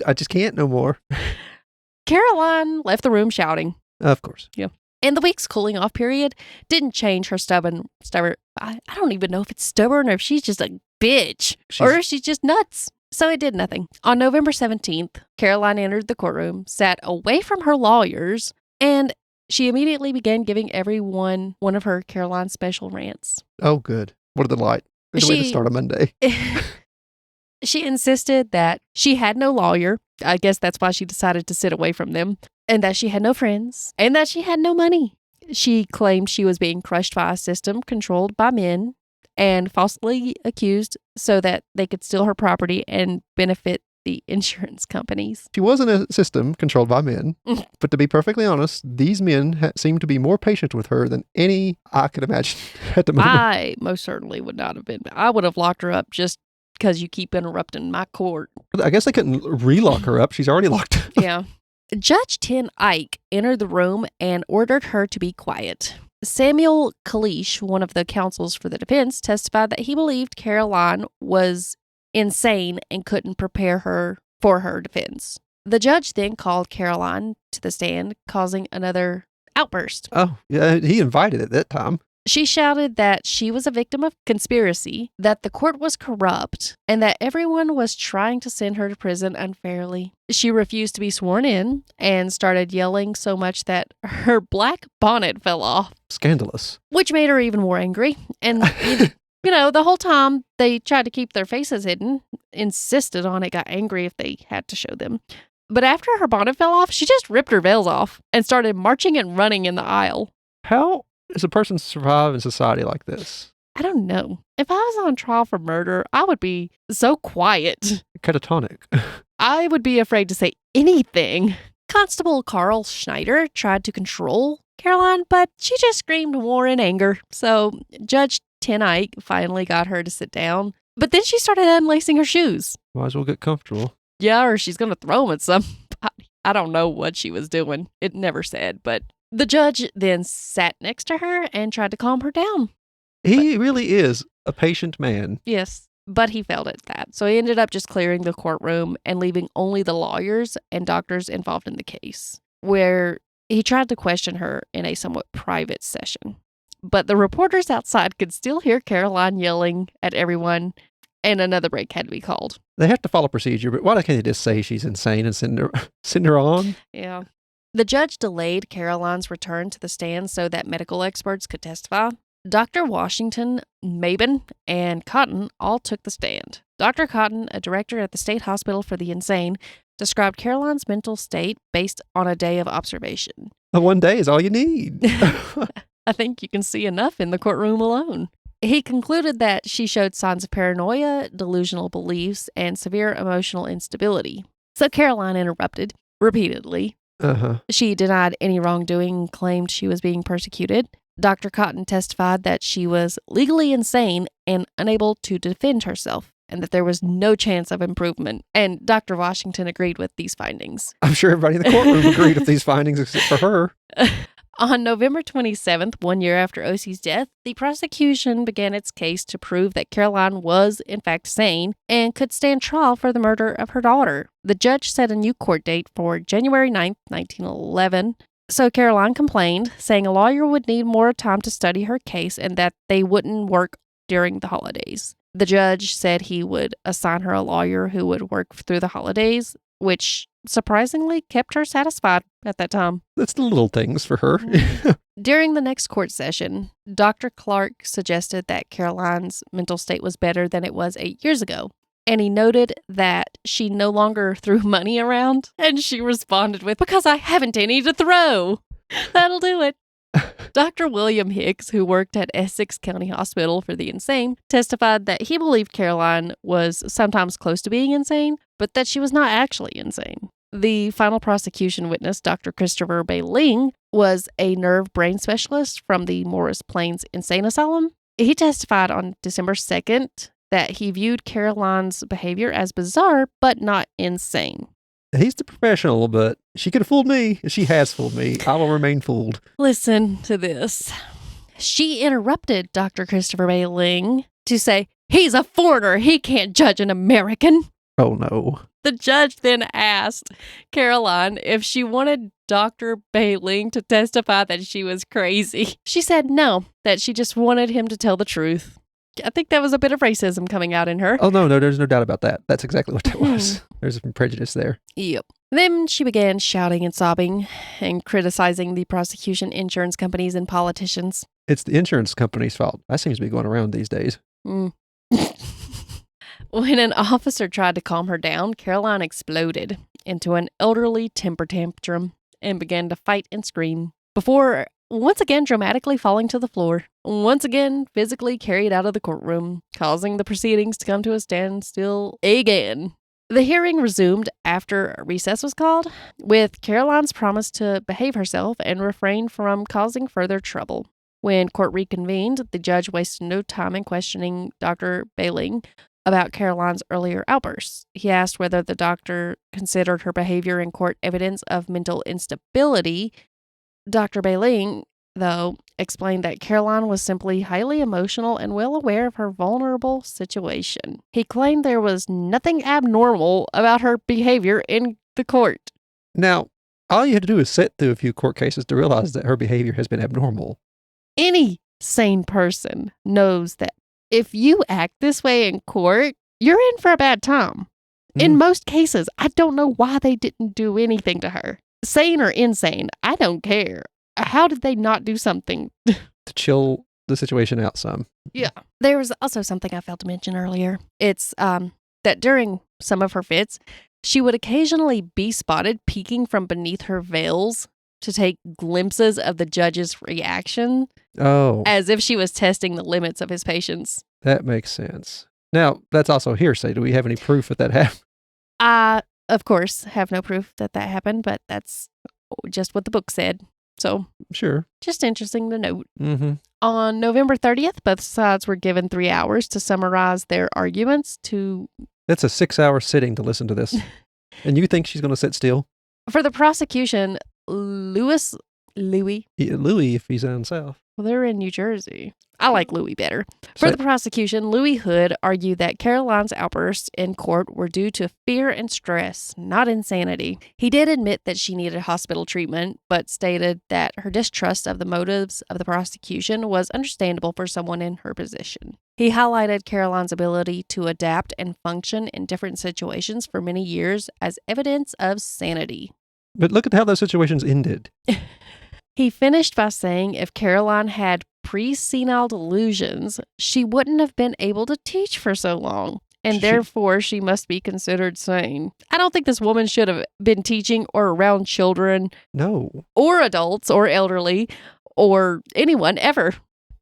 I just can't no more. Caroline left the room shouting. Of course. Yeah. And the week's cooling off period didn't change her stubborn, I don't even know if it's stubborn or if she's just a bitch or if she's just nuts. So it did nothing. On November 17th, Caroline entered the courtroom, sat away from her lawyers, and she immediately began giving everyone one of her Caroline special rants. Oh, good. What a delight. Good way to start a Monday. She insisted that she had no lawyer. I guess that's why she decided to sit away from them. And that she had no friends. And that she had no money. She claimed she was being crushed by a system controlled by men and falsely accused so that they could steal her property and benefit the insurance companies. She was in a system controlled by men, but to be perfectly honest, these men seemed to be more patient with her than any I could imagine at the moment. I most certainly would not have been. I would have locked her up just because you keep interrupting my court. I guess they couldn't relock her up. She's already locked up. Yeah. Judge Tim Ike entered the room and ordered her to be quiet. Samuel Kalish, one of the counsels for the defense, testified that he believed Caroline was insane and couldn't prepare her for her defense. The judge then called Caroline to the stand, causing another outburst. Oh, yeah, he invited it that time. She shouted that she was a victim of conspiracy, that the court was corrupt, and that everyone was trying to send her to prison unfairly. She refused to be sworn in and started yelling so much that her black bonnet fell off. Scandalous. Which made her even more angry. And, the whole time they tried to keep their faces hidden, insisted on it, got angry if they had to show them. But after her bonnet fell off, she just ripped her veils off and started marching and running in the aisle. How does a person survive in society like this? I don't know. If I was on trial for murder, I would be so quiet. Catatonic. I would be afraid to say anything. Constable Carl Schneider tried to control Caroline, but she just screamed more in anger. So Judge Tim Ike finally got her to sit down. But then she started unlacing her shoes. Might as well get comfortable. Yeah, or she's going to throw them at somebody. I don't know what she was doing. It never said, but the judge then sat next to her and tried to calm her down. He really is a patient man. Yes, but he failed at that. So he ended up just clearing the courtroom and leaving only the lawyers and doctors involved in the case, where he tried to question her in a somewhat private session. But the reporters outside could still hear Caroline yelling at everyone, and another break had to be called. They have to follow procedure, but why can't they just say she's insane and send her on? Yeah. The judge delayed Caroline's return to the stand so that medical experts could testify. Dr. Washington, Mabin, and Cotton all took the stand. Dr. Cotton, a director at the State Hospital for the Insane, described Caroline's mental state based on a day of observation. One day is all you need. I think you can see enough in the courtroom alone. He concluded that she showed signs of paranoia, delusional beliefs, and severe emotional instability. So Caroline interrupted repeatedly. She denied any wrongdoing, claimed she was being persecuted. Dr. Cotton testified that she was legally insane and unable to defend herself, and that there was no chance of improvement. And Dr. Washington agreed with these findings. I'm sure everybody in the courtroom agreed with these findings except for her. On November 27th, 1 year after O.C.'s death, the prosecution began its case to prove that Caroline was, in fact, sane and could stand trial for the murder of her daughter. The judge set a new court date for January 9th, 1911. So Caroline complained, saying a lawyer would need more time to study her case and that they wouldn't work during the holidays. The judge said he would assign her a lawyer who would work through the holidays, which surprisingly kept her satisfied at that time. That's the little things for her. During the next court session, Dr. Clark suggested that Caroline's mental state was better than it was 8 years ago. And he noted that she no longer threw money around. And she responded with, "Because I haven't any to throw." That'll do it. Dr. William Hicks, who worked at Essex County Hospital for the Insane, testified that he believed Caroline was sometimes close to being insane, but that she was not actually insane. The final prosecution witness, Dr. Christopher Bay-Ling, was a nerve brain specialist from the Morris Plains Insane Asylum. He testified on December 2nd that he viewed Caroline's behavior as bizarre, but not insane. He's the professional, but she could have fooled me. She has fooled me. I will remain fooled. Listen to this. She interrupted Dr. Christopher Bay-Ling to say, "He's a foreigner. He can't judge an American." Oh, no. The judge then asked Caroline if she wanted Dr. Bailing to testify that she was crazy. She said no, that she just wanted him to tell the truth. I think that was a bit of racism coming out in her. Oh, no, there's no doubt about that. That's exactly what that was. There's some prejudice there. Yep. Then she began shouting and sobbing and criticizing the prosecution, insurance companies, and politicians. It's the insurance company's fault. That seems to be going around these days. When an officer tried to calm her down, Caroline exploded into an elderly temper tantrum and began to fight and scream before once again dramatically falling to the floor, once again physically carried out of the courtroom, causing the proceedings to come to a standstill again. The hearing resumed after a recess was called, with Caroline's promise to behave herself and refrain from causing further trouble. When court reconvened, the judge wasted no time in questioning Dr. Bailing about Caroline's earlier outbursts. He asked whether the doctor considered her behavior in court evidence of mental instability. Dr. Bailing, though, explained that Caroline was simply highly emotional and well aware of her vulnerable situation. He claimed there was nothing abnormal about her behavior in the court. Now, all you had to do is sit through a few court cases to realize that her behavior has been abnormal. Any sane person knows that if you act this way in court, you're in for a bad time. In most cases, I don't know why they didn't do anything to her. Sane or insane, I don't care. How did they not do something? To chill the situation out some. Yeah. There was also something I failed to mention earlier. It's that during some of her fits, she would occasionally be spotted peeking from beneath her veils to take glimpses of the judge's reaction. Oh. As if she was testing the limits of his patience. That makes sense. Now, that's also hearsay. Do we have any proof that happened? I, of course, have no proof that happened, but that's just what the book said. So, sure. Just interesting to note. Mm-hmm. On November 30th, both sides were given 3 hours to summarize their arguments That's a 6-hour sitting to listen to this. And you think she's going to sit still? For the prosecution, Louis, if he's down south. Well, they're in New Jersey. I like Louis better. For the prosecution, Louis Hood argued that Caroline's outbursts in court were due to fear and stress, not insanity. He did admit that she needed hospital treatment, but stated that her distrust of the motives of the prosecution was understandable for someone in her position. He highlighted Caroline's ability to adapt and function in different situations for many years as evidence of sanity. But look at how those situations ended. He finished by saying if Caroline had pre-senile delusions, she wouldn't have been able to teach for so long, and therefore she must be considered sane. I don't think this woman should have been teaching or around children. No. Or adults or elderly or anyone ever.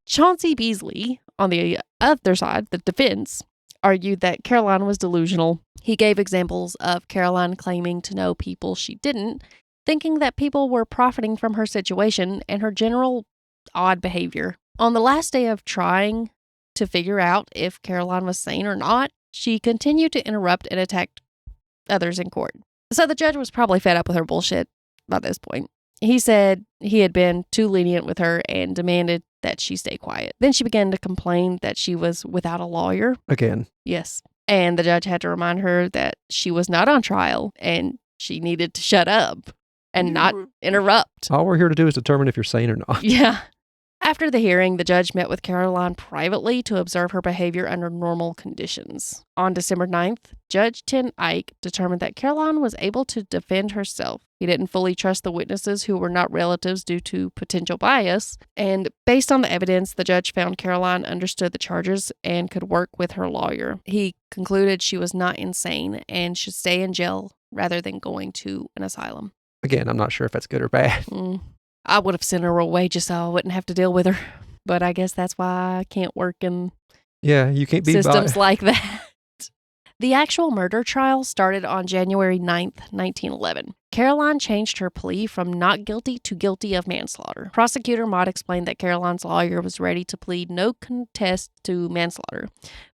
Chauncey Beasley, on the other side, the defense, argued that Caroline was delusional. He gave examples of Caroline claiming to know people she didn't, thinking that people were profiting from her situation and her general odd behavior. On the last day of trying to figure out if Caroline was sane or not, she continued to interrupt and attack others in court. So the judge was probably fed up with her bullshit by this point. He said he had been too lenient with her and demanded that she stay quiet. Then she began to complain that she was without a lawyer. Again. Yes. And the judge had to remind her that she was not on trial and she needed to shut up and not interrupt. All we're here to do is determine if you're sane or not. Yeah. After the hearing, the judge met with Caroline privately to observe her behavior under normal conditions. On December 9th, Judge Tim Ike determined that Caroline was able to defend herself. He didn't fully trust the witnesses who were not relatives due to potential bias, and based on the evidence, the judge found Caroline understood the charges and could work with her lawyer. He concluded she was not insane and should stay in jail rather than going to an asylum. Again, I'm not sure if that's good or bad. I would have sent her away just so I wouldn't have to deal with her. But I guess that's why I can't work in you can't be systems like that. The actual murder trial started on January 9th, 1911. Caroline changed her plea from not guilty to guilty of manslaughter. Prosecutor Mott explained that Caroline's lawyer was ready to plead no contest to manslaughter,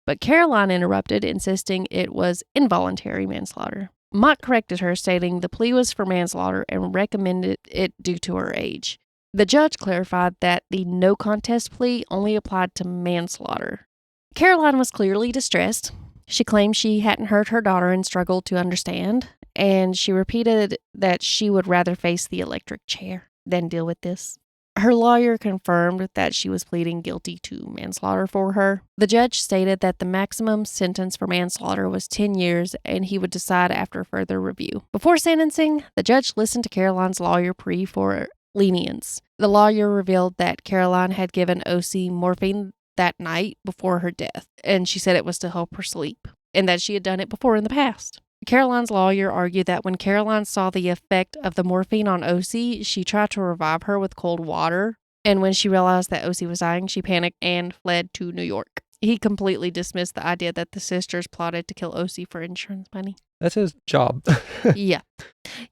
but Caroline interrupted, insisting it was involuntary manslaughter. Mott corrected her, stating the plea was for manslaughter and recommended it due to her age. The judge clarified that the no contest plea only applied to manslaughter. Caroline was clearly distressed. She claimed she hadn't heard her daughter and struggled to understand, and she repeated that she would rather face the electric chair than deal with this. Her lawyer confirmed that she was pleading guilty to manslaughter for her. The judge stated that the maximum sentence for manslaughter was 10 years and he would decide after further review. Before sentencing, the judge listened to Caroline's lawyer plea for lenience. The lawyer revealed that Caroline had given OC morphine that night before her death, and she said it was to help her sleep, and that she had done it before in the past. Caroline's lawyer argued that when Caroline saw the effect of the morphine on OC, she tried to revive her with cold water, and when she realized that OC was dying, she panicked and fled to New York. He completely dismissed the idea that the sisters plotted to kill OC for insurance money. That's his job. Yeah.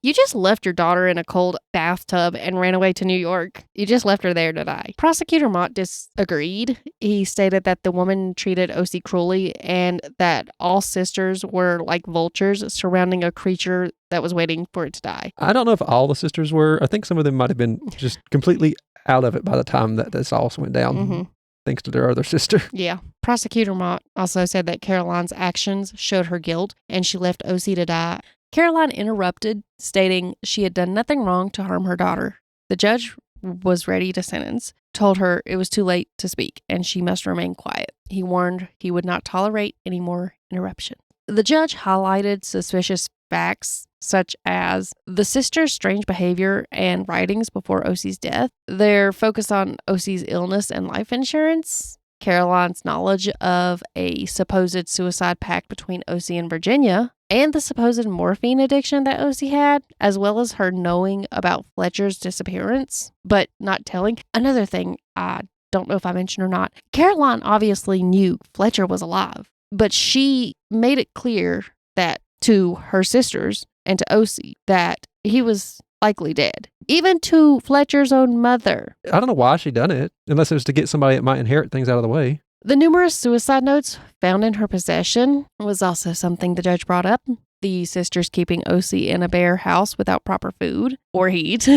You just left your daughter in a cold bathtub and ran away to New York. You just left her there to die. Prosecutor Mott disagreed. He stated that the woman treated OC cruelly and that all sisters were like vultures surrounding a creature that was waiting for it to die. I don't know if all the sisters were. I think some of them might have been just completely out of it by the time that this all went down. Mm-hmm. Thanks to their other sister. Yeah. Prosecutor Mott also said that Caroline's actions showed her guilt and she left OC to die. Caroline interrupted, stating she had done nothing wrong to harm her daughter. The judge was ready to sentence, told her it was too late to speak and she must remain quiet. He warned he would not tolerate any more interruption. The judge highlighted suspicious facts such as the sisters' strange behavior and writings before OC's death, their focus on OC's illness and life insurance, Caroline's knowledge of a supposed suicide pact between OC and Virginia, and the supposed morphine addiction that OC had, as well as her knowing about Fletcher's disappearance, but not telling. Another thing, I don't know if I mentioned or not, Caroline obviously knew Fletcher was alive, but she made it clear that to her sisters and to OC that he was likely dead, even to Fletcher's own mother. I don't know why she done it, unless it was to get somebody that might inherit things out of the way. The numerous suicide notes found in her possession was also something the judge brought up. The sisters keeping OC in a bare house without proper food or heat.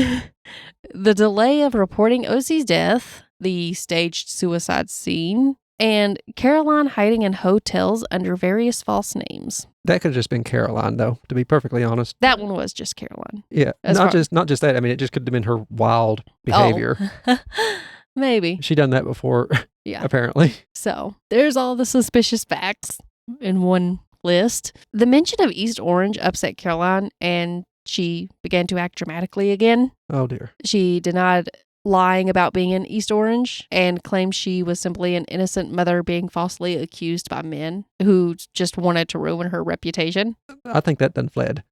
The delay of reporting OC's death, the staged suicide scene, and Caroline hiding in hotels under various false names. That could have just been Caroline, though, to be perfectly honest. That one was just Caroline. Yeah, not just that. I mean, it just could have been her wild behavior. Oh. Maybe. She done that before, yeah. Apparently. So, there's all the suspicious facts in one list. The mention of East Orange upset Caroline, and she began to act dramatically again. Oh, dear. She denied lying about being in East Orange and claimed she was simply an innocent mother being falsely accused by men who just wanted to ruin her reputation. I think that done fled.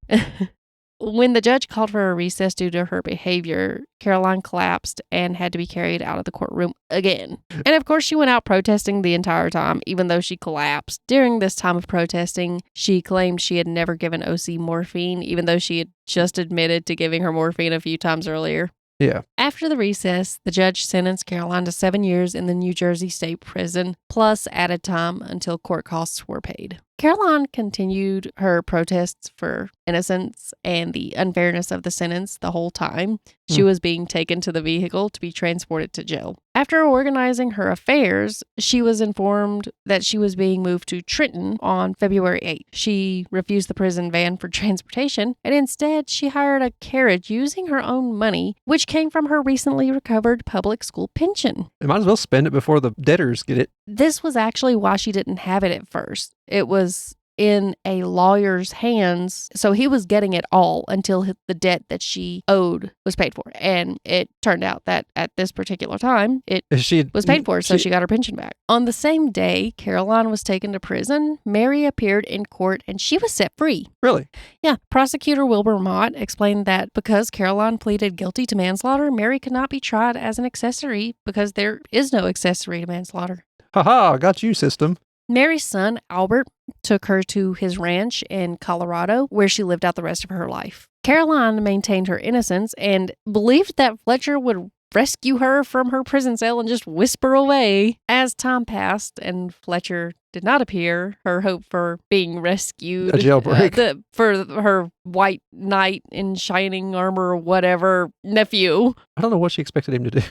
When the judge called for a recess due to her behavior, Caroline collapsed and had to be carried out of the courtroom again. And of course, she went out protesting the entire time, even though she collapsed. During this time of protesting, she claimed she had never given OC morphine, even though she had just admitted to giving her morphine a few times earlier. Yeah. After the recess, the judge sentenced Caroline to 7 years in the New Jersey State Prison, plus added time until court costs were paid. Caroline continued her protests for innocence and the unfairness of the sentence the whole time. She was being taken to the vehicle to be transported to jail. After organizing her affairs, she was informed that she was being moved to Trenton on February 8th. She refused the prison van for transportation, and instead she hired a carriage using her own money, which came from her recently recovered public school pension. You might as well spend it before the debtors get it. This was actually why she didn't have it at first. It was in a lawyer's hands, so he was getting it all until the debt that she owed was paid for. And it turned out that at this particular time, it was paid for, so she got her pension back. On the same day Caroline was taken to prison, Mary appeared in court and she was set free. Really? Yeah. Prosecutor Wilbur Mott explained that because Caroline pleaded guilty to manslaughter, Mary could not be tried as an accessory because there is no accessory to manslaughter. Ha-ha, got you, system. Mary's son, Albert, took her to his ranch in Colorado, where she lived out the rest of her life. Caroline maintained her innocence and believed that Fletcher would rescue her from her prison cell and just whisper away. As time passed and Fletcher did not appear, her hope for being rescued, a jailbreak, for her white knight in shining armor or whatever nephew. I don't know what she expected him to do.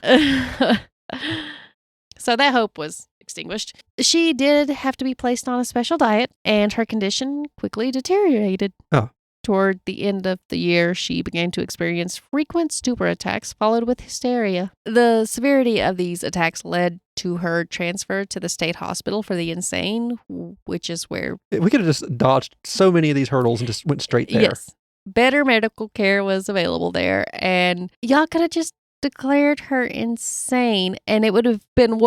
So that hope was extinguished. She did have to be placed on a special diet, and her condition quickly deteriorated to Toward the end of the year, she began to experience frequent stupor attacks followed with hysteria. The severity of these attacks led to her transfer to the state hospital for the insane, which is where... We could have just dodged so many of these hurdles and just went straight there. Yes. Better medical care was available there, and y'all could have just declared her insane, and it would have been,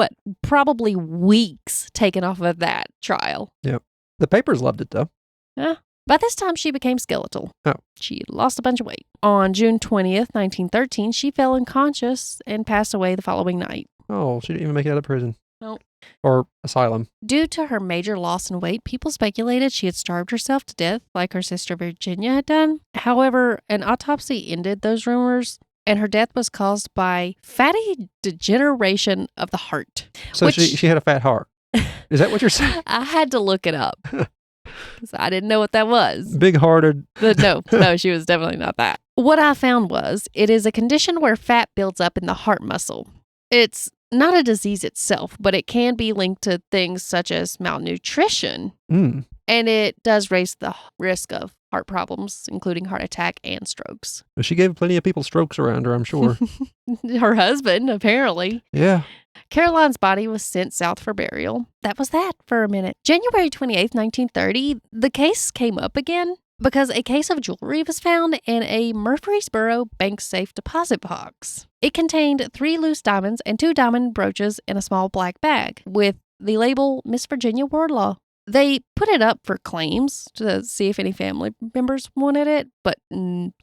probably weeks taken off of that trial. Yep. The papers loved it, though. Yeah. By this time, she became skeletal. Oh. She lost a bunch of weight. On June 20th, 1913, she fell unconscious and passed away the following night. Oh, she didn't even make it out of prison. Nope. Or asylum. Due to her major loss in weight, people speculated she had starved herself to death like her sister Virginia had done. However, an autopsy ended those rumors, and her death was caused by fatty degeneration of the heart. So she had a fat heart. Is that what you're saying? I had to look it up because I didn't know what that was. Big-hearted. No, she was definitely not that. What I found was it is a condition where fat builds up in the heart muscle. It's not a disease itself, but it can be linked to things such as malnutrition. Mm. And it does raise the risk of heart problems, including heart attack and strokes. She gave plenty of people strokes around her, I'm sure. Her husband, apparently. Yeah. Caroline's body was sent south for burial. That was that for a minute. January 28th, 1930, the case came up again because a case of jewelry was found in a Murfreesboro bank safe deposit box. It contained 3 loose diamonds and 2 diamond brooches in a small black bag with the label Miss Virginia Wardlaw. They put it up for claims to see if any family members wanted it, but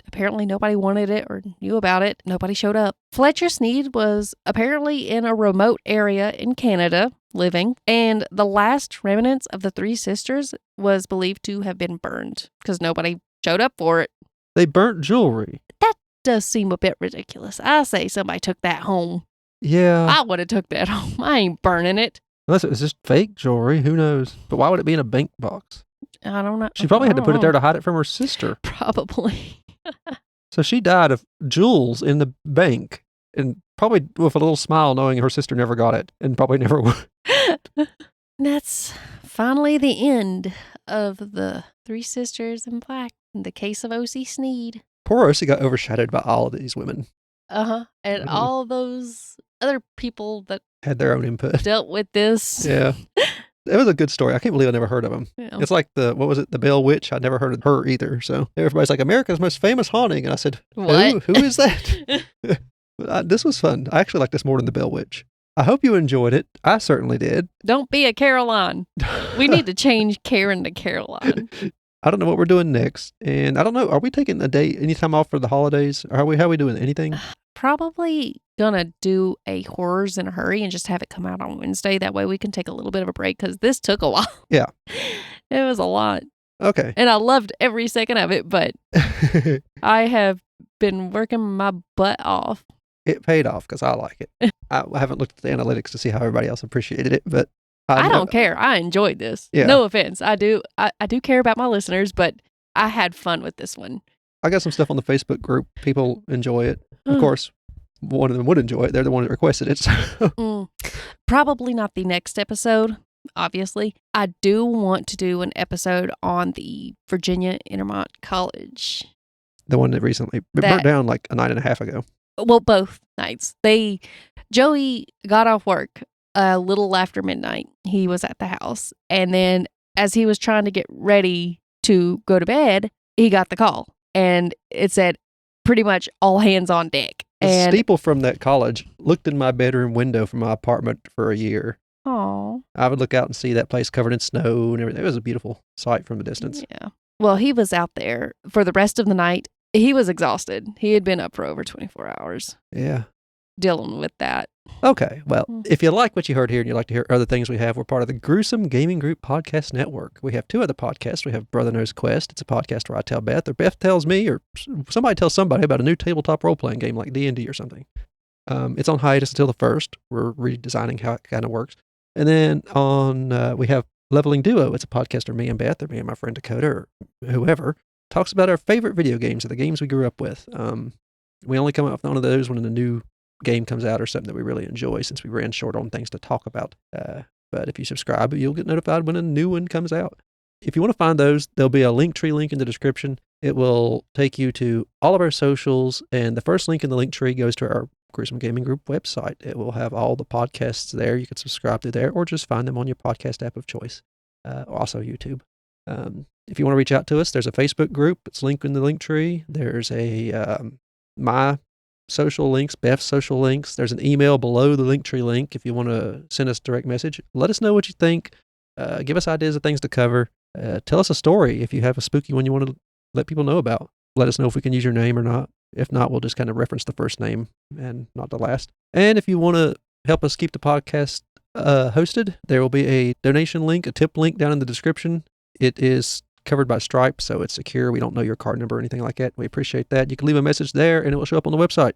apparently nobody wanted it or knew about it. Nobody showed up. Fletcher Sneed was apparently in a remote area in Canada living, and the last remnants of the 3 sisters was believed to have been burned because nobody showed up for it. They burnt jewelry. That does seem a bit ridiculous. I say somebody took that home. Yeah. I would have took that home. I ain't burning it. Unless it was just fake jewelry, who knows? But why would it be in a bank box? I don't know. She probably had to put it there to hide it from her sister. Probably. So she died of jewels in the bank, and probably with a little smile knowing her sister never got it, and probably never would. That's finally the end of the 3 sisters in black in the case of O.C. Sneed. Poor O.C. got overshadowed by all of these women. Uh-huh. And all those other people that had their own input. Dealt with this. Yeah. It was a good story. I can't believe I never heard of him. Yeah. It's like the Bell Witch? I never heard of her either. So everybody's like, America's most famous haunting. And I said, what? Who is that? This was fun. I actually like this more than the Bell Witch. I hope you enjoyed it. I certainly did. Don't be a Caroline. We need to change Karen to Caroline. I don't know what we're doing next. And I don't know. Are we taking a day, any time off for the holidays? How are we doing anything? Probably gonna do a Horrors in a Hurry and just have it come out on Wednesday. That way we can take a little bit of a break because this took a while. Yeah. It was a lot. Okay. And I loved every second of it, but I have been working my butt off. It paid off because I like it. I haven't looked at the analytics to see how everybody else appreciated it, but I don't care. I enjoyed this. Yeah. No offense. I do care about my listeners, but I had fun with this one. I got some stuff on the Facebook group. People enjoy it. Of course, one of them would enjoy it. They're the one that requested it. So. Probably not the next episode, obviously. I do want to do an episode on the Virginia Intermont College. The one that recently burnt down like a night and a half ago. Well, both nights. Joey got off work a little after midnight. He was at the house. And then as he was trying to get ready to go to bed, he got the call. And it said pretty much all hands on deck. The steeple from that college looked in my bedroom window from my apartment for a year. Oh. I would look out and see that place covered in snow and everything. It was a beautiful sight from a distance. Yeah. Well, he was out there for the rest of the night. He was exhausted. He had been up for over 24 hours. Yeah. Dealing with that. Okay. Well, if you like what you heard here and you'd like to hear other things we have, we're part of the Gruesome Gaming Group Podcast Network. We have 2 other podcasts. We have Brother Knows Quest. It's a podcast where I tell Beth, or Beth tells me, or somebody tells somebody about a new tabletop role-playing game like D&D or something. It's on hiatus until the 1st. We're redesigning how it kind of works. And then we have Leveling Duo. It's a podcast where me and Beth, or me and my friend Dakota, or whoever, talks about our favorite video games or the games we grew up with. We only come up with one of those when a new game comes out or something that we really enjoy, since we ran short on things to talk about. But if you subscribe, you'll get notified when a new one comes out. If you want to find those, there'll be a Linktree link in the description. It will take you to all of our socials, and the first link in the link tree goes to our Gruesome Gaming Group website. It will have all the podcasts there. You can subscribe to there or just find them on your podcast app of choice. Also YouTube. If you want to reach out to us, there's a Facebook group. It's linked in the link tree. There's a my social links, Beth's social links. There's an email below the link tree link if you want to send us a direct message. Let us know what you think. Give us ideas of things to cover. Tell us a story if you have a spooky one you want to let people know about. Let us know if we can use your name or not. If not, we'll just kind of reference the first name and not the last. And if you want to help us keep the podcast hosted, there will be a donation link, a tip link down in the description. It is covered by Stripe, so it's secure. We don't know your card number or anything like that. We appreciate that. You can leave a message there, and it will show up on the website.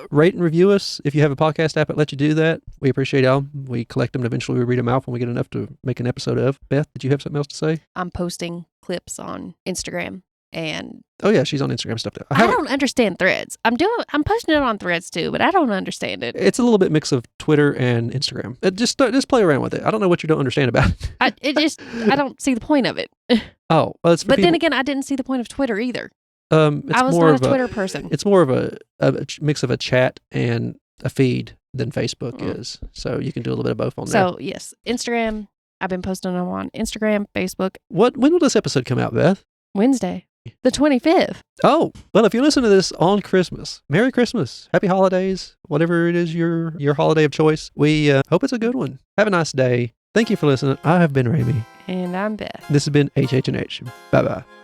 Rate and review us. If you have a podcast app that lets you do that, we appreciate them. We collect them, and eventually we read them out when we get enough to make an episode of. Beth, did you have something else to say? I'm posting clips on Instagram. And oh yeah, she's on Instagram stuff too. I don't understand Threads. I'm posting it on Threads too, but I don't understand it. It's a little bit mix of Twitter and Instagram. Just play around with it. I don't know what you don't understand about it. I don't see the point of it. Oh, well, it's for but people. Then again, I didn't see the point of Twitter either. It's I was more not of a Twitter person. It's more of a mix of a chat and a feed than Facebook is. So you can do a little bit of both on there. So yes, Instagram. I've been posting them on Instagram, Facebook. When will this episode come out, Beth? Wednesday. The 25th. Oh, well, if you listen to this on Christmas, Merry Christmas, Happy Holidays, whatever it is your holiday of choice. We hope it's a good one. Have a nice day. Thank you for listening. I have been Ramey. And I'm Beth. This has been HH&H. Bye-bye.